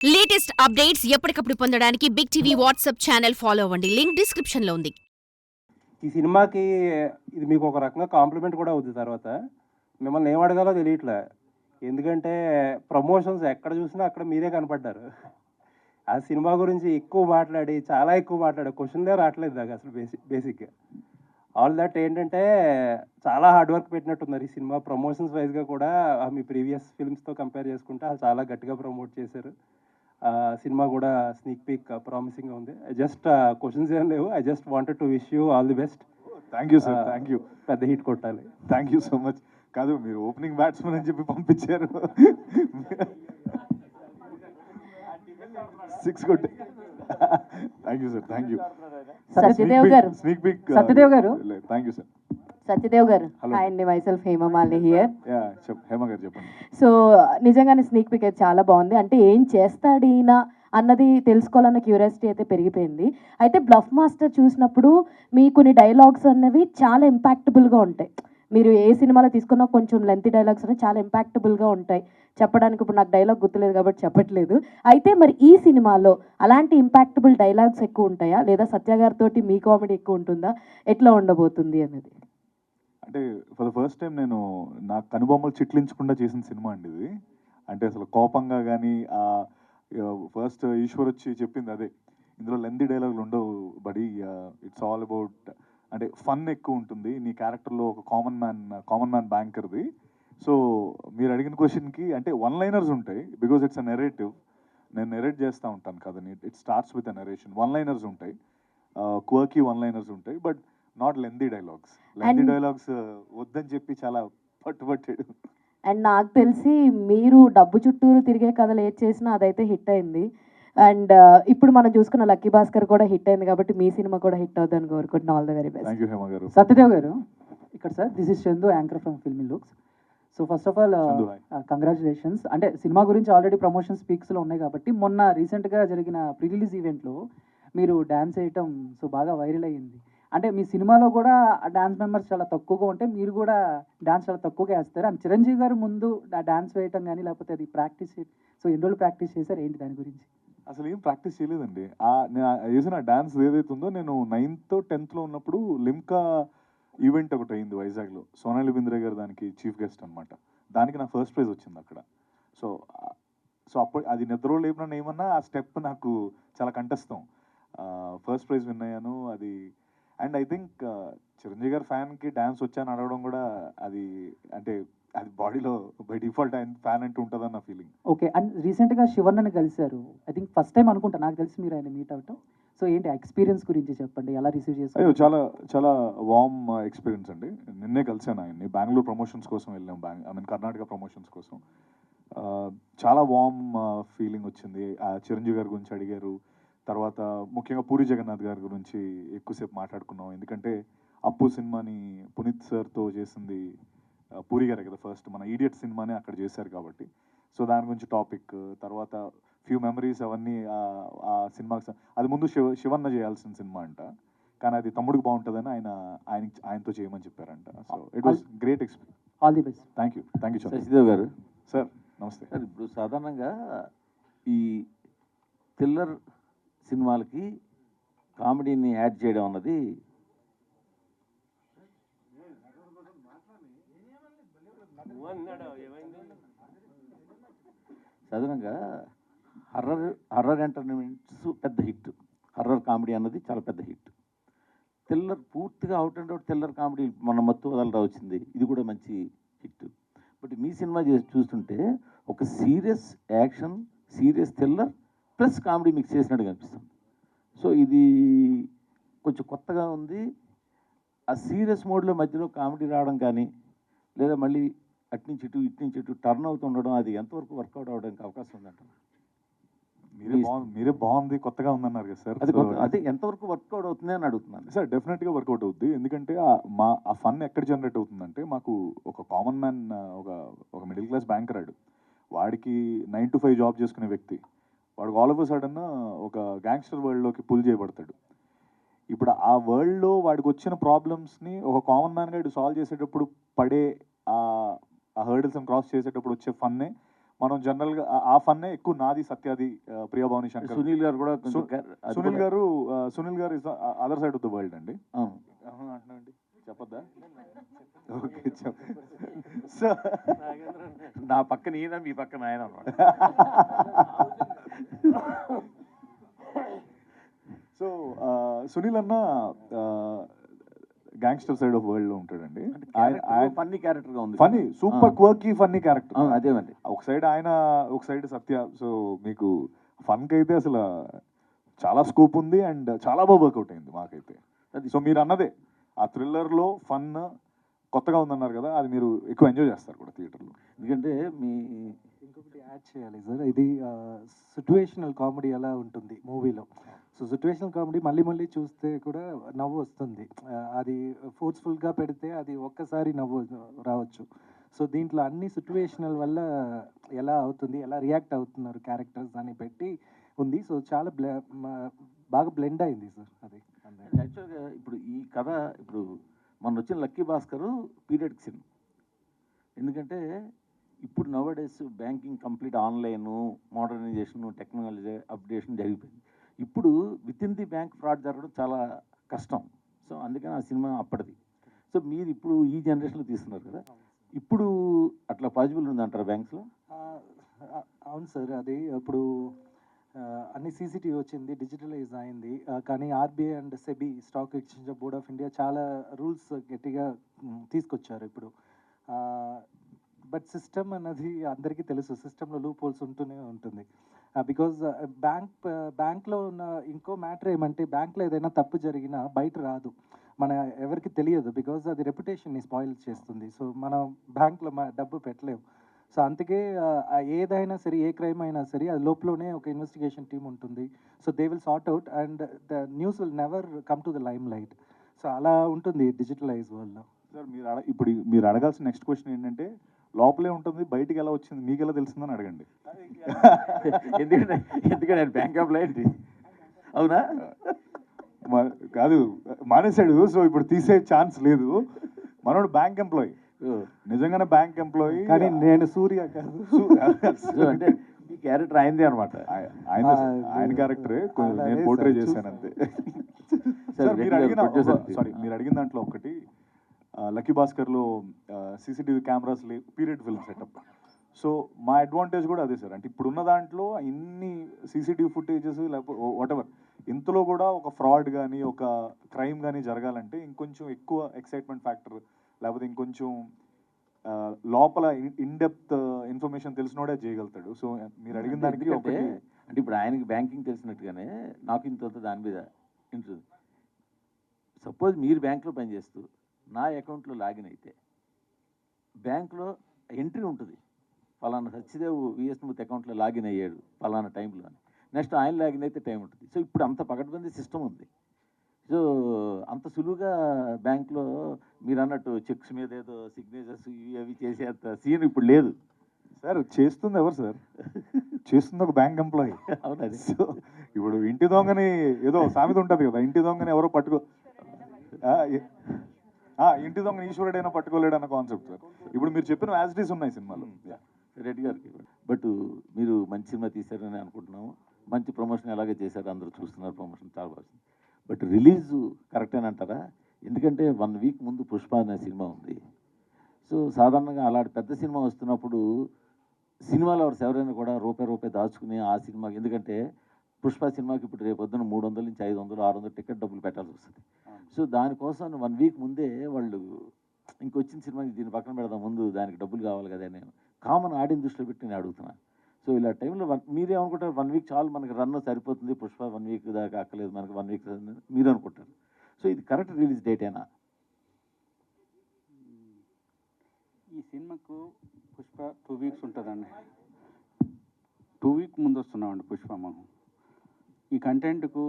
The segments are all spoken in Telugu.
లేటెస్ట్ అప్డేట్స్ ఎప్పటికప్పుడు పొందడానికి Big TV WhatsApp channel follow అవ్వండి. లింక్ డిస్క్రిప్షన్ లో ఉంది. ఈ సినిమాకి ఇది మీకు ఒక రకంగా కాంప్లిమెంట్ కూడా అవుద్ది తర్వాత. మిమ్మల్ని ఏం అడగాలో తెలియట్లే. ఎందుకంటే ప్రమోషన్స్ ఎక్కడ చూసినా అక్కడ మీరే కనపడ్డారు. ఆ సినిమా గురించి ఎక్కువ మాట్లాడి, చాలా ఎక్కువ మాట్లాడా. క్వెషన్‌లే రావట్లేదు నాకు అసలు బేసిక్‌గా. ఆల్ దట్ ఏంటంటే చాలా హార్డ్ వర్క్ పెట్టినట్టున్నారు ఈ సినిమా ప్రమోషన్స్ వైస్‌గా కూడా మీ ప్రీవియస్ ఫిల్మ్స్‌తో కంపేర్ చేసుకుంటే చాలా గట్టిగా ప్రమోట్ చేశారు. సినిమా కూడా స్నీక్ పీక్ ప్రామిసింగ్‌గా ఉంది. జస్ట్ క్వెషన్స్ ఏం లేవు. I just wanted to wish you all the best. Thank you sir, thank you. పెద్ద హిట్ కొట్టాలి. Thank you so much. కాదు, మీరు ఓపెనింగ్ బ్యాట్స్మెన్ అని చెప్పి పంపించారు. 6 కొట్టే. Thank you sir, thank you. Satyadev garu. Sneak peak. Satyadev గారు. Thank you sir. సత్యదేవ్ గారు. Hello. హాయ్ అండి, మైసెల్ఫ్ హేమమాలిని హియర్. హేమ గారు చెప్పండి. సో నిజంగానే స్నీక్ పిక్ అయితే చాలా బాగుంది. అంటే ఏం చేస్తాడు ఈయన అన్నది తెలుసుకోవాలన్న క్యూరియాసిటీ అయితే పెరిగిపోయింది. అయితే బ్లఫ్ మాస్టర్ చూసినప్పుడు మీ కొన్ని డైలాగ్స్ అన్నవి చాలా ఇంపాక్టబుల్గా ఉంటాయి. మీరు ఏ సినిమాలో తీసుకున్నా కొంచెం లెంతీ డైలాగ్స్ అనేవి చాలా ఇంపాక్టబుల్గా ఉంటాయి. చెప్పడానికి ఇప్పుడు నాకు డైలాగ్ గుర్తులేదు కాబట్టి చెప్పట్లేదు. అయితే మరి ఈ సినిమాలో అలాంటి ఇంపాక్టబుల్ డైలాగ్స్ ఎక్కువ ఉంటాయా, లేదా సత్య గారితో మీ కామెడీ ఎక్కువ ఉంటుందా, ఎట్లా ఉండబోతుంది అన్నది? అంటే ఫర్ ద ఫస్ట్ టైం నేను నా కనుబొమ్మలు చిట్లించకుండా చేసిన సినిమా అండి ఇది. అంటే అసలు కోపంగా కానీ ఫస్ట్ ఈశ్వర్ వచ్చి చెప్పింది అదే, ఇందులో లెంతీ డైలాగులు ఉండవు బడి, ఇట్స్ ఆల్ అబౌట్ అంటే ఫన్ ఎక్కువ ఉంటుంది నీ క్యారెక్టర్లో, ఒక కామన్ మ్యాన్ బ్యాంకర్ది. సో మీరు అడిగిన క్వశ్చన్కి అంటే వన్ లైనర్స్ ఉంటాయి, బికాజ్ ఇట్స్ అ నెరేటివ్. నేను నెరేట్ చేస్తూ ఉంటాను కదని, it starts with a narration. One liners ఉంటాయి, క్వర్కీ వన్ లైనర్స్ ఉంటాయి, but not lengthy dialogues. Lengthy dialogues వద్దని చెప్పి చాలా పట్టుబట్టాడు. అండ్ నాకు తెలిసి మీరు డబ్బు చుట్టూరు తిరిగే కథలు ఏది చేసినా అదైతే హిట్ అయింది. అండ్ ఇప్పుడు మనం చూసుకున్న లక్కీ భాస్కర్ కూడా హిట్ అయింది కాబట్టి మీ సినిమా కూడా హిట్ అవుతుందని కోరుకుంటున్నాను. All the very best. Thank you Hema గారు. సత్యదేవ్ గారు ఇక్కడ sir, this is Chandu, anchor from filmy looks. So first of all Chandu, hi. Congratulations. అంటే సినిమా గురించి ఆల్రెడీ ప్రమోషన్ స్పీక్స్లో ఉన్నాయి కాబట్టి మొన్న రీసెంట్గా జరిగిన ప్రీ రిలీజ్ ఈవెంట్లో మీరు డ్యాన్స్ వేయటం సో బాగా వైరల్ అయ్యింది. అంటే మీ సినిమాలో కూడా డాన్స్ మెంబర్స్ చాలా తక్కువగా ఉంటే మీరు కూడా డాన్స్ చాలా తక్కువగా వేస్తారు. అండ్ చిరంజీవి గారు ముందు డాన్స్ వేయటం కానీ లేకపోతే అది ప్రాక్టీస్, సో ఎన్ని రోజులు ప్రాక్టీస్ చేశారు, ఏంటి దాని గురించి? అసలు ఏం ప్రాక్టీస్ చేయలేదండి. నేను చేసిన డాన్స్ ఏదైతే ఉందో, నేను 9th 10th ఉన్నప్పుడు లిమ్కా ఈవెంట్ ఒకటి అయింది వైజాగ్లో. సోనాలి బింద్రే గారు దానికి చీఫ్ గెస్ట్ అనమాట. దానికి నా ఫస్ట్ ప్రైజ్ వచ్చింది అక్కడ. సో అప్పుడు అది నిద్రలో లేపిన ఏమన్నా ఆ స్టెప్ నాకు చాలా కంఠస్థం. ఫస్ట్ ప్రైజ్ విన్ అయ్యాను అది. అండ్ ఐ థింక్ చిరంజీవి గారి ఫ్యాన్కి డ్యాన్స్ వచ్చాను అడగడం కూడా అది అంటే అది బాడీలో బై డిఫాల్ట్ ఆయన ఫ్యాన్ అంటూ ఉంటుందని నా ఫీలింగ్. ఓకే. అండ్ రీసెంట్గా శివన్నని కలిశారు, ఐ థింక్ ఫస్ట్ టైం అనుకుంటా, నాకు తెలిసి మీరు ఆయన మీట్ అవటం. సో ఏంటి ఎక్స్పీరియన్స్ గురించి చెప్పండి, ఎలా రిసీవ్ అయ్యో, చేస్తారు? చాలా చాలా వార్మ్ ఎక్స్పీరియన్స్ అండి. నిన్నే కలిసాను ఆయన్ని, బెంగళూరు ప్రమోషన్స్ కోసం వెళ్ళాం, ఐ మీన్ కర్ణాటక ప్రమోషన్స్ కోసం. చాలా వార్మ్ ఫీలింగ్ వచ్చింది. చిరంజీవి గారి గురించి అడిగారు, తర్వాత ముఖ్యంగా పూరి జగన్నాథ్ గారి గురించి ఎక్కువసేపు మాట్లాడుకున్నాం. ఎందుకంటే అప్పు సినిమాని పునీత్ సార్తో చేసింది పూరి గారే కదా, ఫస్ట్ మన ఈడియట్ సినిమానే అక్కడ చేశారు కాబట్టి. సో దాని గురించి టాపిక్, తర్వాత ఫ్యూ మెమరీస్ అవన్నీ ఆ సినిమాకి. అది ముందు శివన్న చేయాల్సిన సినిమా అంట, కానీ అది తమ్ముడికి బాగుంటుందని ఆయనతో చేయమని చెప్పారంట. So it was great experience. All the best. Thank you Chandra. Sashidev garu sir నమస్తే. సార్, ఇప్పుడు సాధారణంగా ఈ థ్రిల్లర్ సినిమాలకి కామెడీని యాడ్ చేయడం అన్నది సాధారణంగా హర్రర్ ఎంటర్టైన్మెంట్స్ పెద్ద హిట్, హర్రర్ కామెడీ అన్నది చాలా పెద్ద హిట్. థ్రిల్లర్ పూర్తిగా out and out thriller comedy మన మత్తు వదలరా వచ్చింది, ఇది కూడా మంచి హిట్. బట్ మీ సినిమా చూస్తుంటే ఒక serious action, serious thriller plus comedy mix చేసినట్టు కనిపిస్తుంది. సో ఇది కొంచెం కొత్తగా ఉంది. ఆ సీరియస్ మోడ్లో మధ్యలో కామెడీ రావడం కానీ, లేదా మళ్ళీ అట్నుంచి ఇటు టర్న్ అవుతుండడం, అది ఎంతవరకు వర్కౌట్ అవడానికి అవకాశం ఉందంట? మీరే బాగుంది, కొత్తగా ఉందన్నారు కదా సార్. అదే ఎంతవరకు వర్కౌట్ అవుతుంది అని అడుగుతున్నాను సార్. డెఫినెట్గా వర్కౌట్ అవుద్ది. ఎందుకంటే ఆ ఫన్ ఎక్కడ జనరేట్ అవుతుందంటే, మాకు ఒక కామన్ మ్యాన్, ఒక మిడిల్ క్లాస్ బ్యాంకర్ ఆడు, వాడికి 9 to 5 జాబ్ చేసుకునే వ్యక్తి, వాడు ఆల్ ఆఫ్ సడన్ ఒక గ్యాంగ్స్టర్ వరల్డ్లోకి పుల్ చేయబడతాడు. ఇప్పుడు ఆ వరల్డ్లో వాడికి వచ్చిన ప్రాబ్లమ్స్ని ఒక కామన్ మ్యాన్గా ఇటు సాల్వ్ చేసేటప్పుడు పడే ఆ హర్డిల్స్ని క్రాస్ చేసేటప్పుడు వచ్చే ఫన్నే మనం జనరల్గా ఆ ఫన్నే ఎక్కువ నాది సత్యాది ప్రియభావని శంకర్ సునీల్ గారు కూడా కొంచెం అది సునీల్ కూడా- గారు సునీల్ గారు is other side of the world అండి. అవును. అంటున్నాండి చెప్పొద్దా? ఓకే సో నా పక్కన ఈయన, మీ పక్కన ఆయన అన్నమాట. సో సునీల్ అన్న గ్యాంగ్స్టర్ సైడ్ ఆఫ్ వరల్డ్ లో ఉంటాడండి. ఫన్నీ క్యారెక్టర్ గా ఉంది. Funny super quirky funny character. అవును, అదేమండి. ఒక సైడ్ ఆయన, ఒక సైడ్ సత్య. సో మీకు ఫన్ కి అయితే అసలు చాలా స్కోప్ ఉంది అండ్ చాలా బాగా వర్కౌట్ అయింది మాకైతే. సో మీరు అన్నదే ఆ థ్రిల్లర్ లో ఫన్ కొత్తగా ఉందన్నారు కదా, అది మీరు ఎక్కువ ఎంజాయ్ చేస్తారు కూడా థియేటర్లో. ఎందుకంటే మీ ఇంకొకటి యాడ్ చేయాలి సార్, ఇది సిచ్యువేషనల్ కామెడీ ఎలా ఉంటుంది మూవీలో. సో సిచ్యువేషనల్ కామెడీ మళ్ళీ మళ్ళీ చూస్తే కూడా నవ్వు వస్తుంది. అది ఫోర్స్ఫుల్గా పెడితే అది ఒక్కసారి నవ్వు రావచ్చు. సో దీంట్లో అన్ని సిచ్యువేషనల్ వల్ల ఎలా అవుతుంది, ఎలా రియాక్ట్ అవుతున్నారు క్యారెక్టర్స్ అని పెట్టి ఉంది. సో చాలా బాగా బ్లెండ్ అయింది సార్ అది. యాక్చువల్గా ఇప్పుడు ఈ కథ ఇప్పుడు మన వచ్చిన లక్కీ భాస్కర్ పీరియడ్ సినిమా. ఎందుకంటే ఇప్పుడు now days banking complete online modernisation technology updation జరిగిపోయింది. ఇప్పుడు within the bank fraud జరగడం చాలా కష్టం. సో అందుకని ఆ సినిమా అప్పటిది. సో మీరు ఇప్పుడు ఈ జనరేషన్లో తీస్తున్నారు కదా, ఇప్పుడు అట్లా పాసిబుల్ ఉందంటారా బ్యాంక్స్లో? అవును సార్, అది ఇప్పుడు అన్ని సీసీటీవీ వచ్చింది, డిజిటలైజ్ అయింది. కానీ RBI and SEBI stock exchange board of India చాలా రూల్స్ గట్టిగా తీసుకొచ్చారు ఇప్పుడు. బట్ సిస్టమ్ అన్నది అందరికీ తెలుసు, సిస్టంలో లూప్ హోల్స్ ఉంటూనే ఉంటుంది. బికాజ్ బ్యాంక్లో ఉన్న ఇంకో మ్యాటర్ ఏమంటే, బ్యాంక్లో ఏదైనా తప్పు జరిగినా బయట రాదు, మన ఎవరికి తెలియదు. బికాజ్ అది రెప్యుటేషన్ని స్పాయిల్ చేస్తుంది. సో మనం బ్యాంక్లో డబ్బు పెట్టలేము. సో అందుకే ఏదైనా సరే, ఏ క్రైమ్ అయినా సరే, అది లోపలనే ఒక ఇన్వెస్టిగేషన్ టీమ్ ఉంటుంది. So they will sort out and the news will never come to the lime light. So అలా ఉంటుంది డిజిటలైజ్ వరల్డ్లో. సార్ ఇప్పుడు మీరు అడగాల్సిన నెక్స్ట్ క్వశ్చన్ ఏంటంటే, లోపలే ఉంటుంది బయటికి ఎలా వచ్చింది మీకు ఎలా తెలిసిందని అడగండి. ఎందుకంటే బ్యాంక్ ఎంప్లాయీ అవునా? కాదు, మానేశాడు. సో ఇప్పుడు తీసే ఛాన్స్ లేదు. మనోడు బ్యాంక్ ఎంప్లాయీ, నిజంగానే బ్యాంక్ ఎంప్లాయీ. కానీ నేను సూర్య కాదు. అంటే ఈ క్యారెక్టర్ అయింది అనమాట. ఆయన క్యారెక్టరే నేను పోర్ట్రే చేశాను అంతే. సార్ మీరు అడిగిన దాంట్లో ఒకటి, లక్కీ భాస్కర్లో సీసీటీవీ కెమెరాస్ లేవు, పీరియడ్ ఫిల్మ్ సెటప్. సో మా అడ్వాంటేజ్ కూడా అదే సార్. అంటే ఇప్పుడున్న దాంట్లో ఇన్ని సీసీటీవీ ఫుటేజెస్ లేకపోతే వాటెవర్, ఇంతలో కూడా ఒక ఫ్రాడ్ కానీ ఒక క్రైమ్ కానీ జరగాలంటే ఇంకొంచెం ఎక్కువ ఎక్సైట్మెంట్ ఫ్యాక్టర్, లేకపోతే ఇంకొంచెం లోపల ఇన్డెప్త్ ఇన్ఫర్మేషన్ తెలిసినోడే చేయగలుగుతాడు. సో మీరు అడిగిన దానికి ఒకటి, అంటే ఇప్పుడు ఆయనకి బ్యాంకింగ్ తెలిసినట్టుగానే నాకు ఇంత దాని మీద ఇంట్రెస్ట్. సపోజ్ మీరు బ్యాంక్లో పనిచేస్తూ నా అకౌంట్లో లాగిన్ అయితే బ్యాంక్లో ఎంట్రీ ఉంటుంది, పలానా సత్యదేవ్ విఎస్మూర్తి అకౌంట్లో లాగిన్ అయ్యాడు పలానా టైంలో అని. నెక్స్ట్ ఆయన లాగిన్ అయితే టైం ఉంటుంది. సో ఇప్పుడు అంత పకడ్బందీ సిస్టమ్ ఉంది. సో అంత సులువుగా బ్యాంక్లో మీరు అన్నట్టు చెక్స్ మీద ఏదో సిగ్నేచర్స్ ఇవి అవి చేసేంత సీన్ ఇప్పుడు లేదు సార్. చేస్తుంది ఎవరు సార్? చేస్తుంది ఒక బ్యాంక్ ఎంప్లాయీ. అవునది. సో ఇప్పుడు ఇంటి దొంగని ఏదో సామెత ఉంటుంది కదా, ఇంటి దొంగని ఎవరో ఇంటి దొంగని ఈశ్వరుడైనా పట్టుకోలేడు అన్న కాన్సెప్ట్ సార్. ఇప్పుడు మీరు చెప్పిన యాజిటీస్ ఉన్నాయి సినిమాలో. రెడ్డి గారికి. బట్ మీరు మంచి సినిమా తీశారని అనుకుంటున్నాము. మంచి ప్రమోషన్ ఎలాగే చేశారు, అందరూ చూస్తున్నారు, ప్రమోషన్ చాలా బాగుంది. బట్ రిలీజ్ కరెక్టేనంటారా? ఎందుకంటే 1 వీక్ ముందు పుష్ప అనే సినిమా ఉంది. సో సాధారణంగా అలాంటి పెద్ద సినిమా వస్తున్నప్పుడు సినిమాలో ఎవరైనా కూడా రూపాయి దాచుకుని ఆ సినిమాకి, ఎందుకంటే పుష్ప సినిమాకి ఇప్పుడు రేపు పొద్దున 300 నుంచి 500 600 టికెట్ డబ్బులు పెట్టాల్సి వస్తుంది. సో దానికోసం 1 వీక్ ముందే వాళ్ళు ఇంకొచ్చిన సినిమాకి దీన్ని పక్కన పెడదాం, ముందు దానికి డబ్బులు కావాలి కదా అని కామన్ ఆడియన్స్ దృష్టిలో పెట్టి నేను అడుగుతున్నా. సో ఇలా టైంలో మీరేమనుకుంటారు, 1 వీక్ చాలు మనకి రన్ సరిపోతుంది, పుష్ప 1 వీక్ దాకా అక్కలేదు మనకి, 1 వీక్ మీరు అనుకుంటారు. సో ఇది కరెక్ట్ రిలీజ్ డేటేనా? ఈ సినిమాకు పుష్ప 2 వీక్స్ ఉంటుందండి. 2 వీక్ ముందు వస్తున్నామండి పుష్ప. మనం ఈ కంటెంట్కు,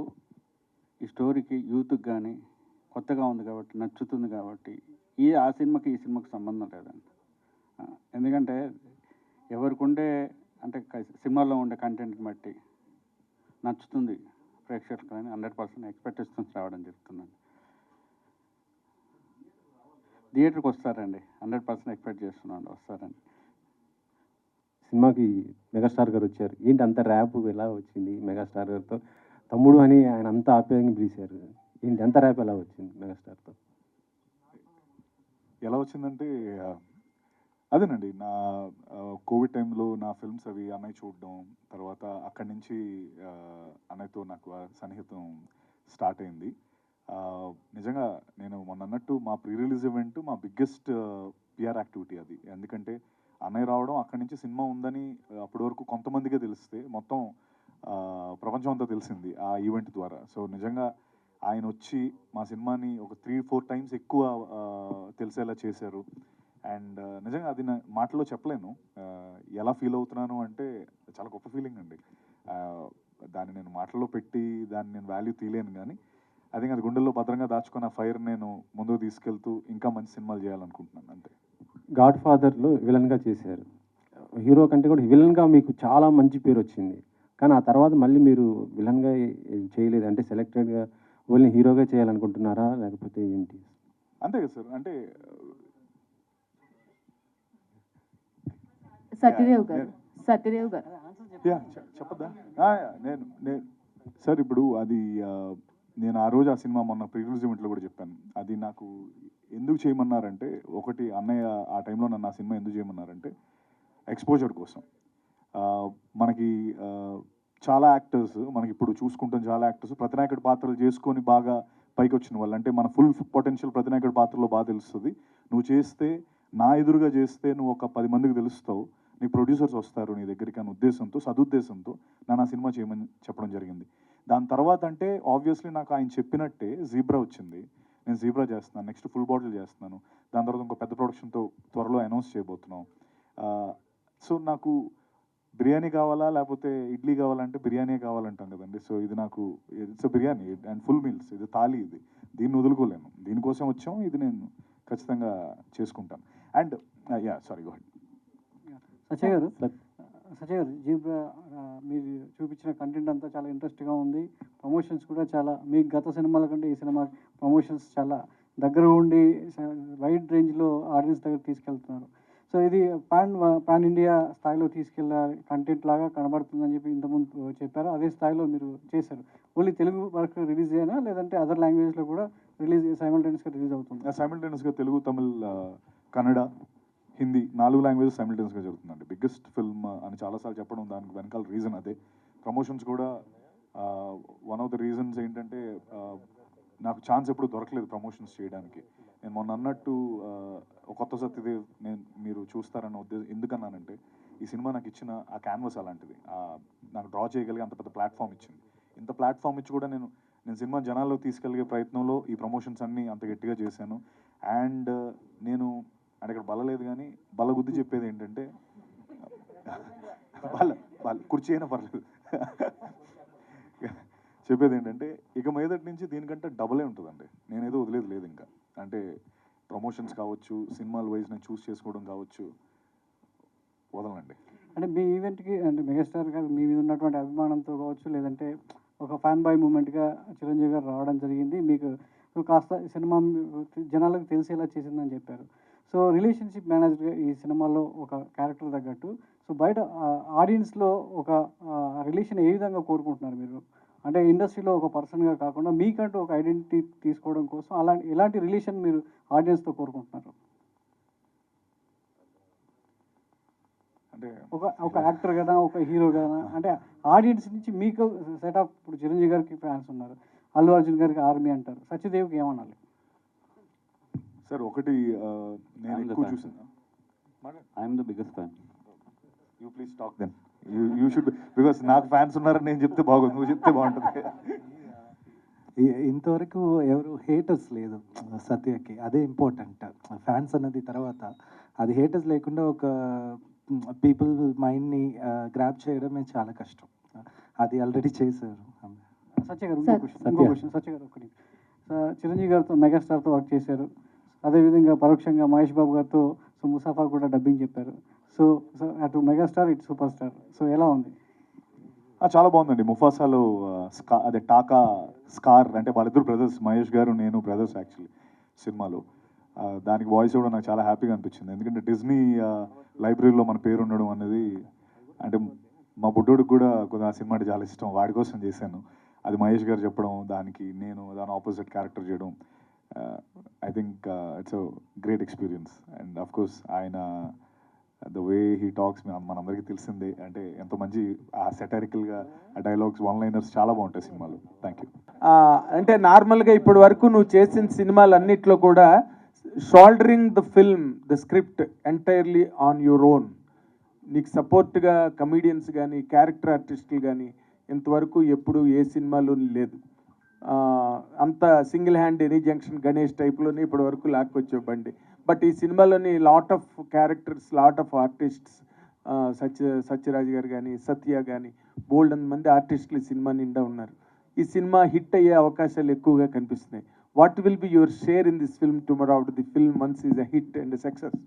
ఈ స్టోరీకి, యూత్కి కానీ కొత్తగా ఉంది కాబట్టి, నచ్చుతుంది కాబట్టి ఆ సినిమాకి ఈ సినిమాకి సంబంధం లేదండి. ఎందుకంటే ఎవరికి ఉండే, అంటే సినిమాలో ఉండే కంటెంట్ని బట్టి నచ్చుతుంది ప్రేక్షకులకు కానీ 100% ఎక్స్పెక్టేషన్స్ రావడం జరుగుతుందండి. థియేటర్కి వస్తారండి, 100% ఎక్స్పెక్ట్ చేస్తున్నాను వస్తారండి. సినిమాకి మెగాస్టార్ గారు వచ్చారు. ఏంటి అంత ర్యాప్ ఎలా వచ్చింది మెగాస్టార్ గారితో? తమ్ముడు అని ఆయన అంత ఆప్యాయంగా పిలిచారు. ఏంటి అంత ర్యాప్ ఎలా వచ్చింది మెగాస్టార్‌తో? ఎలా వచ్చిందంటే అదేనండి నా కోవిడ్ టైంలో నా ఫిల్మ్స్ అవి అన్నయ్య చూడడం, తర్వాత అక్కడి నుంచి అన్నయ్యతో నాకు ఆ సన్నిహితం స్టార్ట్ అయింది. నిజంగా నేను మొన్న అన్నట్టు మా ప్రీ రిలీజ్ ఈవెంట్ మా బిగ్గెస్ట్ పిఆర్ యాక్టివిటీ అది. ఎందుకంటే అన్నయ్య రావడం, అక్కడి నుంచి సినిమా ఉందని అప్పటి వరకు కొంతమందికే తెలిస్తే మొత్తం ప్రపంచం అంతా తెలిసింది ఆ ఈవెంట్ ద్వారా. సో నిజంగా ఆయన వచ్చి మా సినిమాని ఒక 3-4 టైమ్స్ ఎక్కువ తెలిసేలా చేశారు. అండ్ నిజంగా అది నా మాటల్లో చెప్పలేను. ఎలా ఫీల్ అవుతున్నాను అంటే చాలా గొప్ప ఫీలింగ్ అండి. దాన్ని నేను మాటల్లో పెట్టి దాన్ని నేను వాల్యూ తీయలేను, కానీ అది అది గుండెల్లో భద్రంగా దాచుకున్న ఫైర్ నేను ముందుకు తీసుకెళ్తూ ఇంకా మంచి సినిమాలు చేయాలనుకుంటున్నాను అంతే. 'గాడ్ ఫాదర్'లో విలన్‌గా చేశారు. హీరో కంటే కూడా విలన్‌గా మీకు చాలా మంచి పేరు వచ్చింది. కానీ ఆ తర్వాత మళ్ళీ మీరు విలన్‌గా చేయలేదు. అంటే సెలెక్టెడ్‌గా ఓన్లీ హీరోగా చేయాలనుకుంటున్నారా? లేకపోతే ఏంటి? అంతే కదా సార్. అంటే సత్యదేవ్ గారు, సత్యదేవ్ గారు. చెప్పద్దా? నేను నేను సార్ ఇప్పుడు అది నేను ఆ రోజు ఆ సినిమా మొన్న ప్రీ రిలీజ్ ఈవెంట్లో కూడా చెప్పాను. అది నాకు ఎందుకు చేయమన్నారంటే, ఒకటి అన్నయ్య ఆ టైంలో నన్ను ఆ సినిమా ఎందుకు చేయమన్నారంటే ఎక్స్పోజర్ కోసం. మనకి చాలా యాక్టర్స్ మనకి ఇప్పుడు చూసుకుంటాం, చాలా యాక్టర్స్ ప్రతినాయకుడి పాత్రలు చేసుకొని బాగా పైకి వచ్చిన వాళ్ళు. అంటే మన ఫుల్ పొటెన్షియల్ ప్రతినాయకుడి పాత్రలో బాగా తెలుస్తుంది. నువ్వు చేస్తే, నా ఎదురుగా చేస్తే నువ్వు ఒక 10 మందికి తెలుస్తావు, నీ ప్రొడ్యూసర్స్ వస్తారు నీ దగ్గరికి అనే ఉద్దేశంతో, సదుద్దేశంతో నన్ను ఆ సినిమా చేయమని చెప్పడం జరిగింది. దాని తర్వాత అంటే ఆబ్వియస్లీ నాకు ఆయన చెప్పినట్టే జీబ్రా వచ్చింది. నేను జీబ్రా చేస్తున్నాను, నెక్స్ట్ ఫుల్ బాటిల్ చేస్తున్నాను. దాని తర్వాత ఇంకో పెద్ద ప్రొడక్షన్తో త్వరలో అనౌన్స్ చేయబోతున్నాం. సో నాకు బిర్యానీ కావాలా లేకపోతే ఇడ్లీ కావాలంటే బిర్యానీ కావాలంటాం కదండి. సో ఇది నాకు it's biryani and full meals, ఇది థాలీ, ఇది దీన్ని వదులుకోలేను. దీనికోసం వచ్చాం, ఇది నేను ఖచ్చితంగా చేసుకుంటాను. And sorry go ahead. Satya garu zebra మీరు చూపించిన కంటెంట్ అంతా చాలా ఇంట్రెస్ట్గా ఉంది. ప్రమోషన్స్ కూడా చాలా, మీకు గత సినిమాల కంటే ఈ సినిమా ప్రమోషన్స్ చాలా దగ్గర ఉండి వైడ్ రేంజ్లో ఆడియన్స్ దగ్గర తీసుకెళ్తున్నారు. సో ఇది పాన్ ఇండియా స్థాయిలో తీసుకెళ్ళే కంటెంట్ లాగా కనబడుతుందని చెప్పి ఇంతకుముందు చెప్పారు. అదే స్థాయిలో మీరు చేశారు. ఓన్లీ తెలుగు వరకు రిలీజ్ అయినా లేదంటే అదర్ లాంగ్వేజ్లో కూడా సైమల్టేనియస్గా రిలీజ్ అవుతుంది? సైమల్టేనియస్గా తెలుగు, తమిళ్, కన్నడ, హిందీ 4 లాంగ్వేజెస్ సైమల్టేనియస్గా జరుగుతుందండి. బిగ్గెస్ట్ ఫిల్మ్ అని చాలాసార్లు చెప్పడం దానికి వెనకాల రీజన్ అదే. ప్రమోషన్స్ కూడా వన్ ఆఫ్ ద రీజన్స్ ఏంటంటే నాకు ఛాన్స్ ఎప్పుడు దొరకలేదు ప్రమోషన్స్ చేయడానికి. నేను మొన్న అన్నట్టు కొత్త సత్యదేవ్ మీరు చూస్తారన్న ఉద్దేశం ఎందుకన్నానంటే, ఈ సినిమా నాకు ఇచ్చిన ఆ క్యాన్వస్ అలాంటిది. నాకు డ్రా చేయగలిగే అంత పెద్ద ప్లాట్ఫామ్ ఇచ్చింది. ఇంత ప్లాట్ఫామ్ ఇచ్చి కూడా నేను సినిమా జనాల్లో తీసుకెళ్ళే ప్రయత్నంలో ఈ ప్రమోషన్స్ అన్నీ అంత గట్టిగా చేశాను. అండ్ నేను అంటే ఇక్కడ బలలేదు, కానీ బలగుద్ది చెప్పేది ఏంటంటే కుర్చీ అయినా పర్లేదు. చెప్పేది ఏంటంటే ఇక మీదటి నుంచి దీనికంటే డబులే ఉంటుందండి. నేనేదో వదిలేదు లేదు ఇంకా. అంటే ప్రమోషన్స్ కావచ్చు, సినిమాల వైజ్ నేను చూస్ చేసుకోవడం కావచ్చు, వదలండి. అంటే మీ ఈవెంట్కి అంటే మెగాస్టార్ గారు మీ మీద ఉన్నటువంటి అభిమానంతో కావచ్చు, లేదంటే ఒక ఫ్యాన్ బాయ్ మూమెంట్గా చిరంజీవి గారు రావడం జరిగింది. మీకు కాస్త సినిమా జనాలకు తెలిసేలా చేసిందని చెప్పారు. సో రిలేషన్షిప్ మేనేజర్గా ఈ సినిమాలో ఒక క్యారెక్టర్ తగ్గట్టు, సో బయట ఆడియన్స్లో ఒక రిలేషన్ ఏ విధంగా కోరుకుంటున్నారు మీరు? అంటే ఇండస్ట్రీలో ఒక పర్సన్గా కాకుండా మీకంటూ ఒక ఐడెంటిటీ తీసుకోవడం కోసం ఎలాంటి రిలేషన్ మీరు ఆడియన్స్తో కోరుకుంటున్నారు? అంటే ఒక యాక్టర్ గానా, ఒక హీరో గానా, అంటే ఆడియన్స్ నుంచి మీకు సెట్ ఆఫ్, ఇప్పుడు చిరంజీవి గారికి ఫ్యాన్స్ ఉన్నారు, అల్లు అర్జున్ గారికి ఆర్మీ అంటారు, సత్యదేవ్కి ఏమనాలి? సార్ ఒకటి నేను ఎక్కువ చూసాను. I'm the biggest fan. You please talk then. You should, because నాకు ఫ్యాన్స్ ఉన్నారని నేను చెప్తే బాగుంది, నువ్వు చెప్తే బాగుంటుంది. ఇంతవరకు ఎవరు హేటర్స్ లేదు సత్యకి, అదే ఇంపార్టెంట్. ఫ్యాన్స్ అన్నది తర్వాత, అది హేటర్స్ లేకుండా ఒక పీపుల్ మైండ్ని గ్రాప్ చేయడమే చాలా కష్టం. అది ఆల్రెడీ చేశారు. సత్య గారు ఇంకో క్వశ్చన్. సత్య గారు ఒకటి, చిరంజీవి గారితో మెగాస్టార్తో వర్క్ చేశారు, అదేవిధంగా పరోక్షంగా మహేష్ బాబు గారితో సో ముసాఫా కూడా డబ్బింగ్ చెప్పారు. సో అటు మెగాస్టార్ ఇటు సూపర్ స్టార్, సో ఎలా ఉంది? చాలా బాగుందండి. ముఫాసాలో అదే టాకా స్కార్ అంటే వాళ్ళిద్దరు బ్రదర్స్, మహేష్ గారు నేను బ్రదర్స్ యాక్చువల్లీ సినిమాలో. దానికి వాయిస్ కూడా నాకు చాలా హ్యాపీగా అనిపించింది. ఎందుకంటే డిజ్నీ లైబ్రరీలో మన పేరు ఉండడం అనేది అంటే మా బుడ్డోడికి కూడా కొంచెం ఆ సినిమా అంటే చాలా ఇష్టం, వాడి కోసం చేశాను. అది మహేష్ గారు చెప్పడం, దానికి నేను దాని ఆపోజిట్ క్యారెక్టర్ చేయడం, I think it's a great experience. And of course ఆయన ద వే హీ టాక్స్ మనందరికీ తెలిసిందే, అంటే ఎంతో మంచి ఆ సెటారికల్గా ఆ డైలాగ్స్, వన్ లైనర్స్ చాలా బాగుంటాయి సినిమాలో. Thank you. అంటే నార్మల్గా ఇప్పటి వరకు నువ్వు చేసిన సినిమాలన్నిట్లో కూడా soldering the film, the script entirely on your own. నీకు సపోర్ట్గా కమీడియన్స్ కానీ క్యారెక్టర్ ఆర్టిస్టులు కానీ ఇంతవరకు ఎప్పుడు ఏ సినిమాలో లేదు. అంత single hand any junction Ganesh టైప్లోనే ఇప్పటి వరకు లాక్కొచ్చే బండి. బట్ ఈ సినిమాలోని lot of characters, lot of artists, Sathyaraj garu కానీ సత్య కానీ బోల్డ్ మంది ఆర్టిస్టులు ఈ సినిమా నిండా ఉన్నారు. ఈ సినిమా హిట్ అయ్యే అవకాశాలు ఎక్కువగా కనిపిస్తున్నాయి. What will be your share in this film tomorrow after the film once is a hit and success?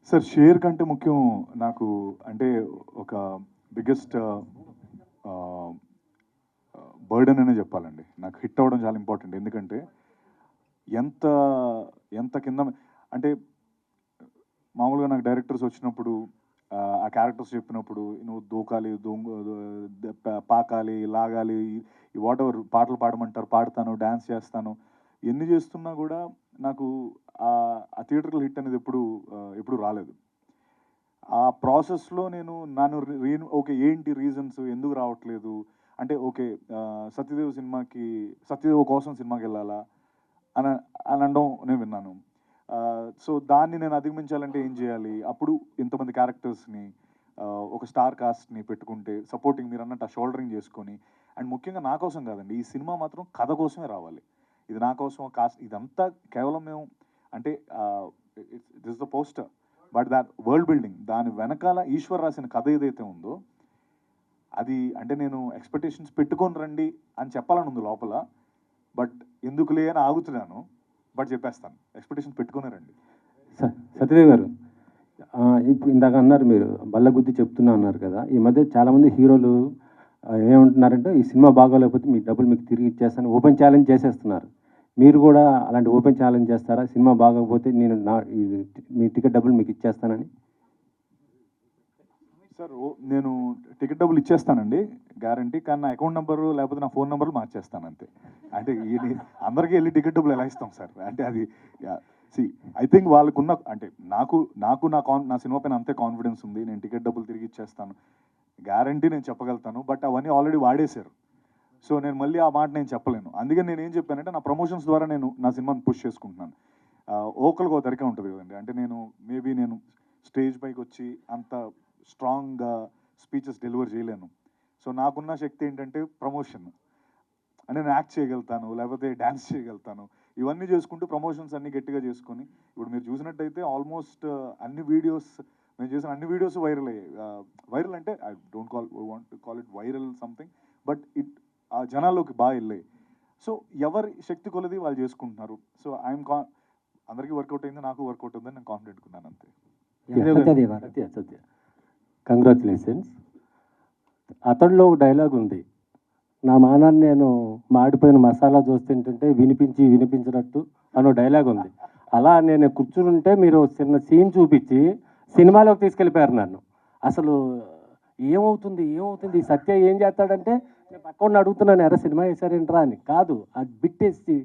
Sir, share కంటే ముఖ్యం నాకు అంటే ఒక బిగ్గెస్ట్ బర్డెన్ అనే చెప్పాలండి. నాకు హిట్ అవ్వడం చాలా ఇంపార్టెంట్. ఎందుకంటే ఎంత ఎంత కింద అంటే మామూలుగా నాకు డైరెక్టర్స్ వచ్చినప్పుడు ఆ క్యారెక్టర్స్ చెప్పినప్పుడు నువ్వు దూకాలి, పాకాలి, లాగాలి, వాట్ ఎవర్ పాటలు పాడమంటారు పాడతాను, డ్యాన్స్ చేస్తాను, ఎన్ని చేస్తున్నా కూడా నాకు ఆ థియేటర్లో హిట్ అనేది ఎప్పుడు రాలేదు. ఆ ప్రాసెస్లో నన్ను ఓకే ఏంటి రీజన్స్, ఎందుకు రావట్లేదు అంటే, ఓకే సత్యదేవ్ కోసం సినిమాకి వెళ్ళాలా అని అనడం నేను విన్నాను. సో దాన్ని నేను అధిగమించాలంటే ఏం చేయాలి, అప్పుడు ఇంతమంది క్యారెక్టర్స్ని ఒక స్టార్ కాస్ట్ని పెట్టుకుంటే సపోర్టింగ్, మీరు అన్నట్టు ఆ షోల్డరింగ్ చేసుకొని, అండ్ ముఖ్యంగా నా కోసం కాదండి, ఈ సినిమా మాత్రం కథ కోసమే రావాలి. ఇది నా కోసం కాస్ట్, ఇదంతా కేవలం మేము అంటే this the poster, but that world building, దాని వెనకాల ఈశ్వర్ రాసిన కథ ఏదైతే ఉందో అది అంటే నేను ఎక్స్పెక్టేషన్స్ పెట్టుకొని రండి అని చెప్పాలని ఉంది లోపల, బట్ ఎందుకులే అని ఆగుతున్నాను. బట్ చెప్పేస్తాను, ఎక్స్పెక్టేషన్స్ పెట్టుకునే రండి. సత్యదేవ్ గారు, ఇప్పుడు ఇందాక అన్నారు మీరు బల్లగుద్ది చెప్తున్నా అన్నారు కదా, ఈ మధ్య చాలామంది హీరోలు ఏమంటున్నారంటే ఈ సినిమా బాగోలేకపోతే మీ డబ్బులు మీకు తిరిగి ఇచ్చేస్తాను, ఓపెన్ ఛాలెంజ్ చేసేస్తున్నారు. మీరు కూడా అలాంటి ఓపెన్ ఛాలెంజ్ చేస్తారా, సినిమా బాగోకపోతే మీ టికెట్ డబ్బులు మీకు ఇచ్చేస్తానని? సార్, నేను టికెట్ డబ్బులు ఇచ్చేస్తానండి గ్యారంటీ, కానీ నా అకౌంట్ నెంబరు లేకపోతే నా ఫోన్ నెంబర్లు మార్చేస్తాను అంతే. అంటే అందరికీ వెళ్ళి టికెట్ డబ్బులు ఎలా ఇస్తాం సార్? అంటే అది ఐ థింక్ వాళ్ళకున్న అంటే నాకు నా సినిమా పైన అంతే కాన్ఫిడెన్స్ ఉంది, నేను టికెట్ డబ్బులు తిరిగి ఇచ్చేస్తాను గ్యారంటీ నేను చెప్పగలుగుతాను. బట్ అవన్నీ ఆల్రెడీ వాడేశారు, సో నేను మళ్ళీ ఆ మాట నేను చెప్పలేను. అందుకని నేను ఏం చెప్పానంటే నా ప్రమోషన్స్ ద్వారా నేను నా సినిమాని పుష్ చేసుకుంటున్నాను. ఓకల్గా ఒక తరిక ఉంటుంది కదండి, అంటే నేను స్టేజ్ పైకి వచ్చి అంత స్ట్రాంగ్గా స్పీచెస్ డెలివర్ చేయలేను. సో నాకున్న శక్తి ఏంటంటే ప్రమోషన్, అంటే నేను యాక్ట్ చేయగలుగుతాను, లేకపోతే డ్యాన్స్ చేయగలుగుతాను, ఇవన్నీ చేసుకుంటూ ప్రమోషన్స్ అన్ని గట్టిగా చేసుకొని, ఇప్పుడు మీరు చూసినట్టయితే ఆల్మోస్ట్ అన్ని వీడియోస్ మేము చేసిన అన్ని వీడియోస్ వైరల్ అయ్యాయి. వైరల్ అంటే I don't want to call it viral something, but ఆ జనాల్లోకి బాగా వెళ్ళాయి. సో ఎవరి శక్తి కొలది వాళ్ళు చేసుకుంటున్నారు. సో అందరికీ వర్కౌట్ అయింది, నాకు వర్కౌట్ అవుతుందని నేను కాన్ఫిడెంట్ ఉన్నాను అంతే. సత్య, కంగ్రాచులేషన్స్. అతడిలో ఒక డైలాగ్ ఉంది, నా మానాన్ని నేను మాడిపోయిన మసాలా చూస్తుంటుంటే వినిపించినట్టు అనో డైలాగ్ ఉంది. అలా నేను కూర్చుంటే మీరు చిన్న సీన్ చూపించి సినిమాలోకి తీసుకెళ్ళిపోయారు నన్ను. అసలు ఏమవుతుంది సత్య ఏం చేస్తాడంటే నేను పక్కన అడుగుతున్నాను, ఎరా సినిమా వేసారేంట్రా అని. కాదు, అది బిట్టేసి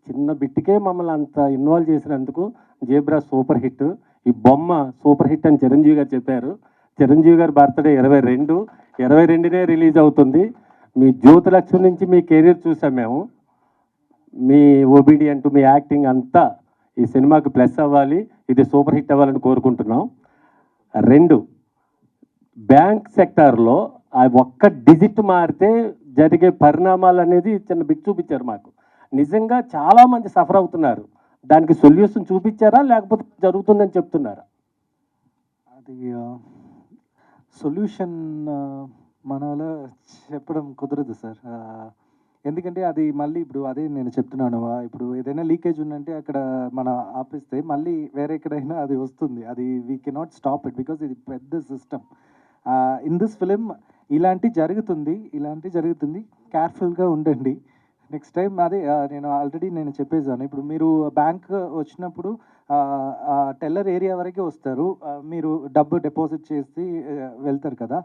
చిన్న బిట్టికే మమ్మల్ని అంత ఇన్వాల్వ్ చేసినందుకు జేబ్రా సూపర్ హిట్. ఈ బొమ్మ సూపర్ హిట్ అని చిరంజీవి గారు చెప్పారు. చిరంజీవి గారి బర్త్డే 22నే రిలీజ్ అవుతుంది. మీ జ్యోతిలక్ష్మి నుంచి మీ కెరీర్ చూసాం మేము. మీ ఒబీడియంట్, మీ యాక్టింగ్ అంతా ఈ సినిమాకి ప్లస్ అవ్వాలి, ఇది సూపర్ హిట్ అవ్వాలని కోరుకుంటున్నాం. 2, బ్యాంక్ సెక్టార్లో ఆ ఒక్క డిజిట్ మారితే జరిగే పరిణామాలు అనేది చిన్న బిట్ చూపించారు మాకు. నిజంగా చాలామంది సఫర్ అవుతున్నారు, దానికి సొల్యూషన్ చూపించారా లేకపోతే జరుగుతుందని చెప్తున్నారా? అది సొల్యూషన్ మన వల్ల చెప్పడం కుదరదు సార్. ఎందుకంటే అది మళ్ళీ ఇప్పుడు అదే నేను చెప్తున్నాను, ఇప్పుడు ఏదైనా లీకేజ్ ఉందంటే అక్కడ మన ఆపిస్తే మళ్ళీ వేరే ఎక్కడైనా అది వస్తుంది. అది we cannot stop it because ఇది పెద్ద సిస్టమ్. ఇన్ దిస్ ఫిలిం ఇలాంటి జరుగుతుంది, కేర్ఫుల్గా ఉండండి. నెక్స్ట్ టైం అదే నేను ఆల్రెడీ చెప్పేసాను. ఇప్పుడు మీరు బ్యాంక్ వచ్చినప్పుడు టెల్లర్ ఏరియా వరకే వస్తారు. మీరు డబ్బు డిపాజిట్ చేసి వెళ్తారు కదా,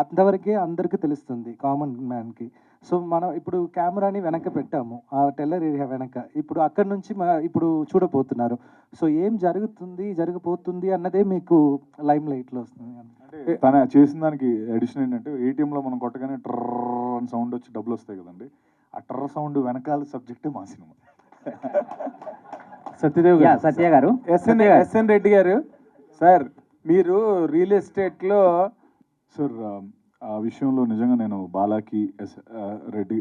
అంతవరకే అందరికీ తెలుస్తుంది కామన్ మ్యాన్కి. సో మనం ఇప్పుడు కెమెరాని వెనక పెట్టాము ఆ టెల్లర్ ఏరియా వెనక. ఇప్పుడు అక్కడ నుంచి ఇప్పుడు చూడబోతున్నారు. సో ఏం జరగబోతుంది అన్నదే మీకు లైమ్ లైట్లో వస్తుంది. అంటే తన చేసిన దానికి ఎడిషన్ ఏంటంటే ఏటీఎంలో మనం కొట్టగానే ట్రర్ అని సౌండ్ వచ్చి డబ్బులు వస్తాయి కదండి, ఆ ట్రర్ సౌండ్ వెనకాల సబ్జెక్టే మా సినిమా. సత్యదేవ్ గారు, సత్య గారు, ఎస్ఎన్ రెడ్డి గారు, సార్ మీరు రియల్ ఎస్టేట్లో సార్ ఆ విషయంలో నిజంగా నేను బాలాకి రెడ్డి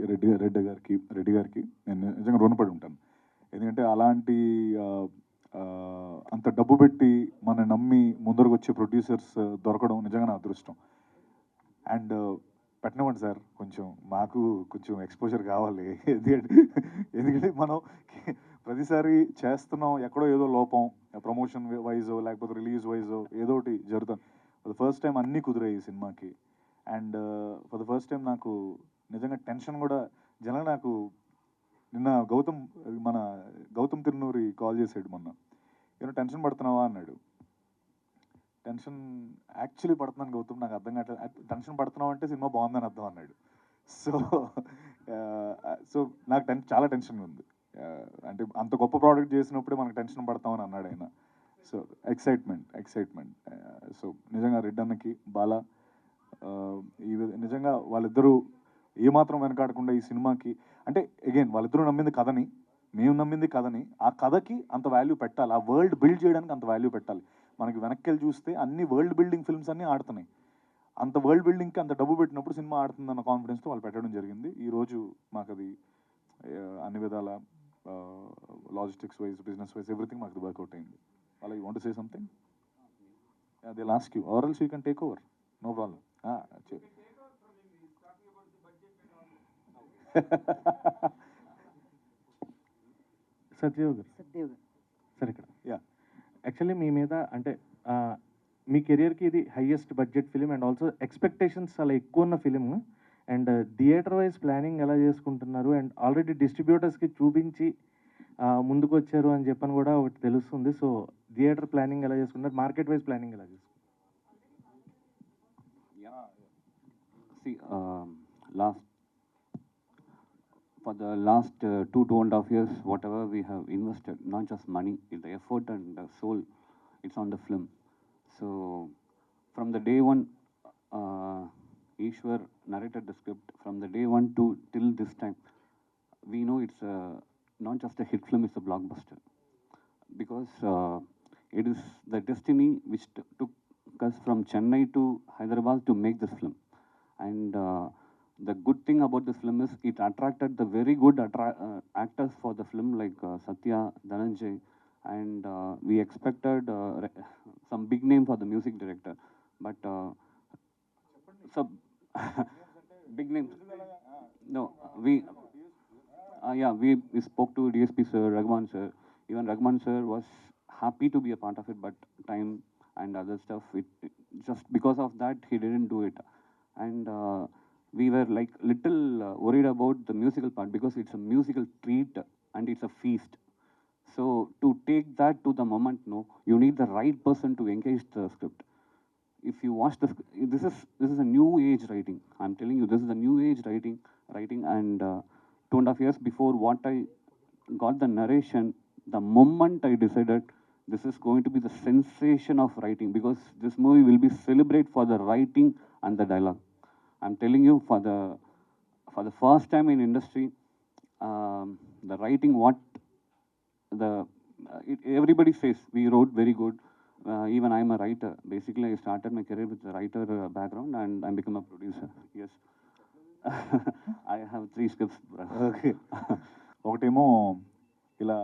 గారికి నేను నిజంగా రుణపడి ఉంటాను. ఎందుకంటే అలాంటి అంత డబ్బు పెట్టి మన నమ్మి ముందరకు వచ్చే ప్రొడ్యూసర్స్ దొరకడం నిజంగా నా అదృష్టం. అండ్ పెట్టనివ్వండి సార్, కొంచెం మాకు కొంచెం ఎక్స్పోజర్ కావాలి. ఎందుకంటే మనం ప్రతిసారి చేస్తున్నాం, ఎక్కడో ఏదో లోపం, ప్రమోషన్ వైజో లేకపోతే రిలీజ్ వైజో ఏదో ఒకటి జరుగుతుంది. ఫర్ ద ఫస్ట్ టైం అన్నీ కుదిరాయి ఈ సినిమాకి. And for the first time నాకు నిజంగా టెన్షన్ కూడా జనంగా నాకు నిన్న గౌతమ్ తిరునూరి కాల్ చేసాడు మొన్న, ఏమో టెన్షన్ పడుతున్నావా అన్నాడు. టెన్షన్ యాక్చువల్లీ పడుతున్నాను గౌతమ్, నాకు అర్థం కావట్లేదు. టెన్షన్ పడుతున్నావు అంటే సినిమా బాగుందని అర్థం అన్నాడు. సో నాకు చాలా టెన్షన్ ఉంది. అంటే అంత గొప్ప ప్రోడక్ట్ చేసినప్పుడే మనకు టెన్షన్ పడతామని అన్నాడు ఆయన. So excitement. సో నిజంగా రెడ్డి అన్నకి బాలా నిజంగా వాళ్ళిద్దరూ ఏమాత్రం వెనకాడకుండా ఈ సినిమాకి, అంటే అగైన్ వాళ్ళిద్దరూ నమ్మింది కథని, మేము నమ్మింది కథని, ఆ కథకి అంత వాల్యూ పెట్టాలి, ఆ వరల్డ్ బిల్డ్ చేయడానికి అంత వాల్యూ పెట్టాలి. మనకి వెనక్కి వెళ్ళి చూస్తే అన్ని వరల్డ్ బిల్డింగ్ ఫిల్మ్స్ అన్నీ ఆడుతున్నాయి. అంత వరల్డ్ బిల్డింగ్కి అంత డబ్బు పెట్టినప్పుడు సినిమా ఆడుతుందన్న కాన్ఫిడెన్స్తో వాళ్ళు పెట్టడం జరిగింది. ఈరోజు మాకు అది అన్ని విధాల logistics wise, business wise, everything మాకు వర్కౌట్ అయింది. అలా you want to say something? They last you are else you can take over, no problem. Satyadev గారు సార్, ఇక్కడ యా యాక్చువల్లీ మీ మీద అంటే మీ కెరియర్కి ఇది highest budget film and also expectations చాలా ఎక్కువ ఉన్న film. And theatre wise planning ఎలా చేసుకుంటున్నారు? అండ్ ఆల్రెడీ డిస్ట్రిబ్యూటర్స్కి చూపించి ముందుకు వచ్చారు అని చెప్పని కూడా ఒకటి తెలుస్తుంది. సో థియేటర్ ప్లానింగ్ ఎలా చేసుకుంటున్నారు, మార్కెట్ వైజ్ ప్లానింగ్ ఎలా చేసుకుంటారు? See, for the last 2.5 years, whatever we have invested, not just money, the effort and the soul, it's on the film. So, from the day one, Ishwar narrated the script. From the day one to till this time, we know it's not just a hit film; it's a blockbuster. Because it is the destiny which took us from Chennai to Hyderabad to make this film. And the good thing about this film is it attracted the very good actors for the film, like Satya, Dhananjay, and we expected some big name for the music director, but some big name. No, we spoke to DSP sir, Raghuvan sir. Even Raghuvan sir was happy to be a part of it, but time and other stuff, just because of that he didn't do it. And we were like little worried about the musical part, because it's a musical treat and it's a feast. So to take that to the moment, no, you need the right person to engage the script. If you watch this is a new age writing. I'm telling you, this is a new age writing. And 2.5 years before what I got the narration, the moment I decided this is going to be the sensation of writing, because this movie will be celebrated for the writing and the dialogue. I'm telling you, for the first time in industry, the writing, everybody says we wrote very good. Even I'm a writer. Basically, I started my career with a writer background, and I become a producer. Yes, I have 3 scripts. Okay, ఒకటేమో ఇలా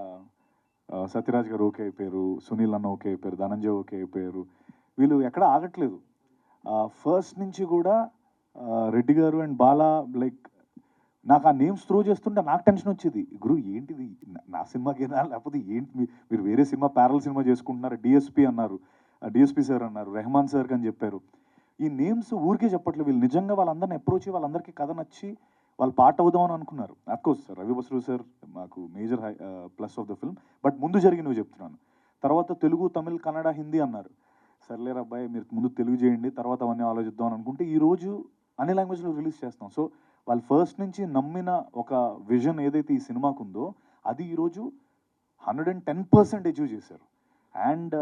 సత్యరాజ్ గారు ఓకే అయిపోయారు, సునీల్ అన్న ఓకే అయిపోయారు, ధనంజయ్ ఓకే అయిపోయారు. వీళ్ళు ఎక్కడ ఆగట్లేదు. ఫస్ట్ నుంచి కూడా రెడ్డి గారు అండ్ బాలా, లైక్ నాకు ఆ నేమ్స్ త్రో చేస్తుంటే నాకు టెన్షన్ వచ్చేది. గురు ఏంటిది, నా సినిమాకేనా లేకపోతే ఏంటి, మీరు వేరే సినిమా ప్యారల్ సినిమా చేసుకుంటున్నారు? డిఎస్పీ అన్నారు, డిఎస్పీ సార్ అన్నారు, రెహమాన్ సార్ అని చెప్పారు. ఈ నేమ్స్ ఊరికే చెప్పట్లేదు. వీళ్ళు నిజంగా వాళ్ళందరిని అప్రోచ్, వాళ్ళందరికీ కథ నచ్చి వాళ్ళు పార్ట్ అవుదామని అనుకున్నారు. అఫ్కోర్స్ రవి బస్రు సార్ మాకు major plus of the film. But ముందు జరిగినవి చెప్తున్నాను. తర్వాత తెలుగు, తమిళ్, కన్నడ, హిందీ అన్నారు. సర్లేరు అబ్బాయి మీరు ముందు తెలుగు చేయండి, తర్వాత అవన్నీ ఆలోచిద్దాం అని అనుకుంటే ఈరోజు అన్ని లాంగ్వేజ్లో రిలీజ్ చేస్తాం. సో వాళ్ళు ఫస్ట్ నుంచి నమ్మిన ఒక విజన్ ఏదైతే ఈ సినిమాకు ఉందో అది ఈరోజు 110% అచీవ్ చేశారు. అండ్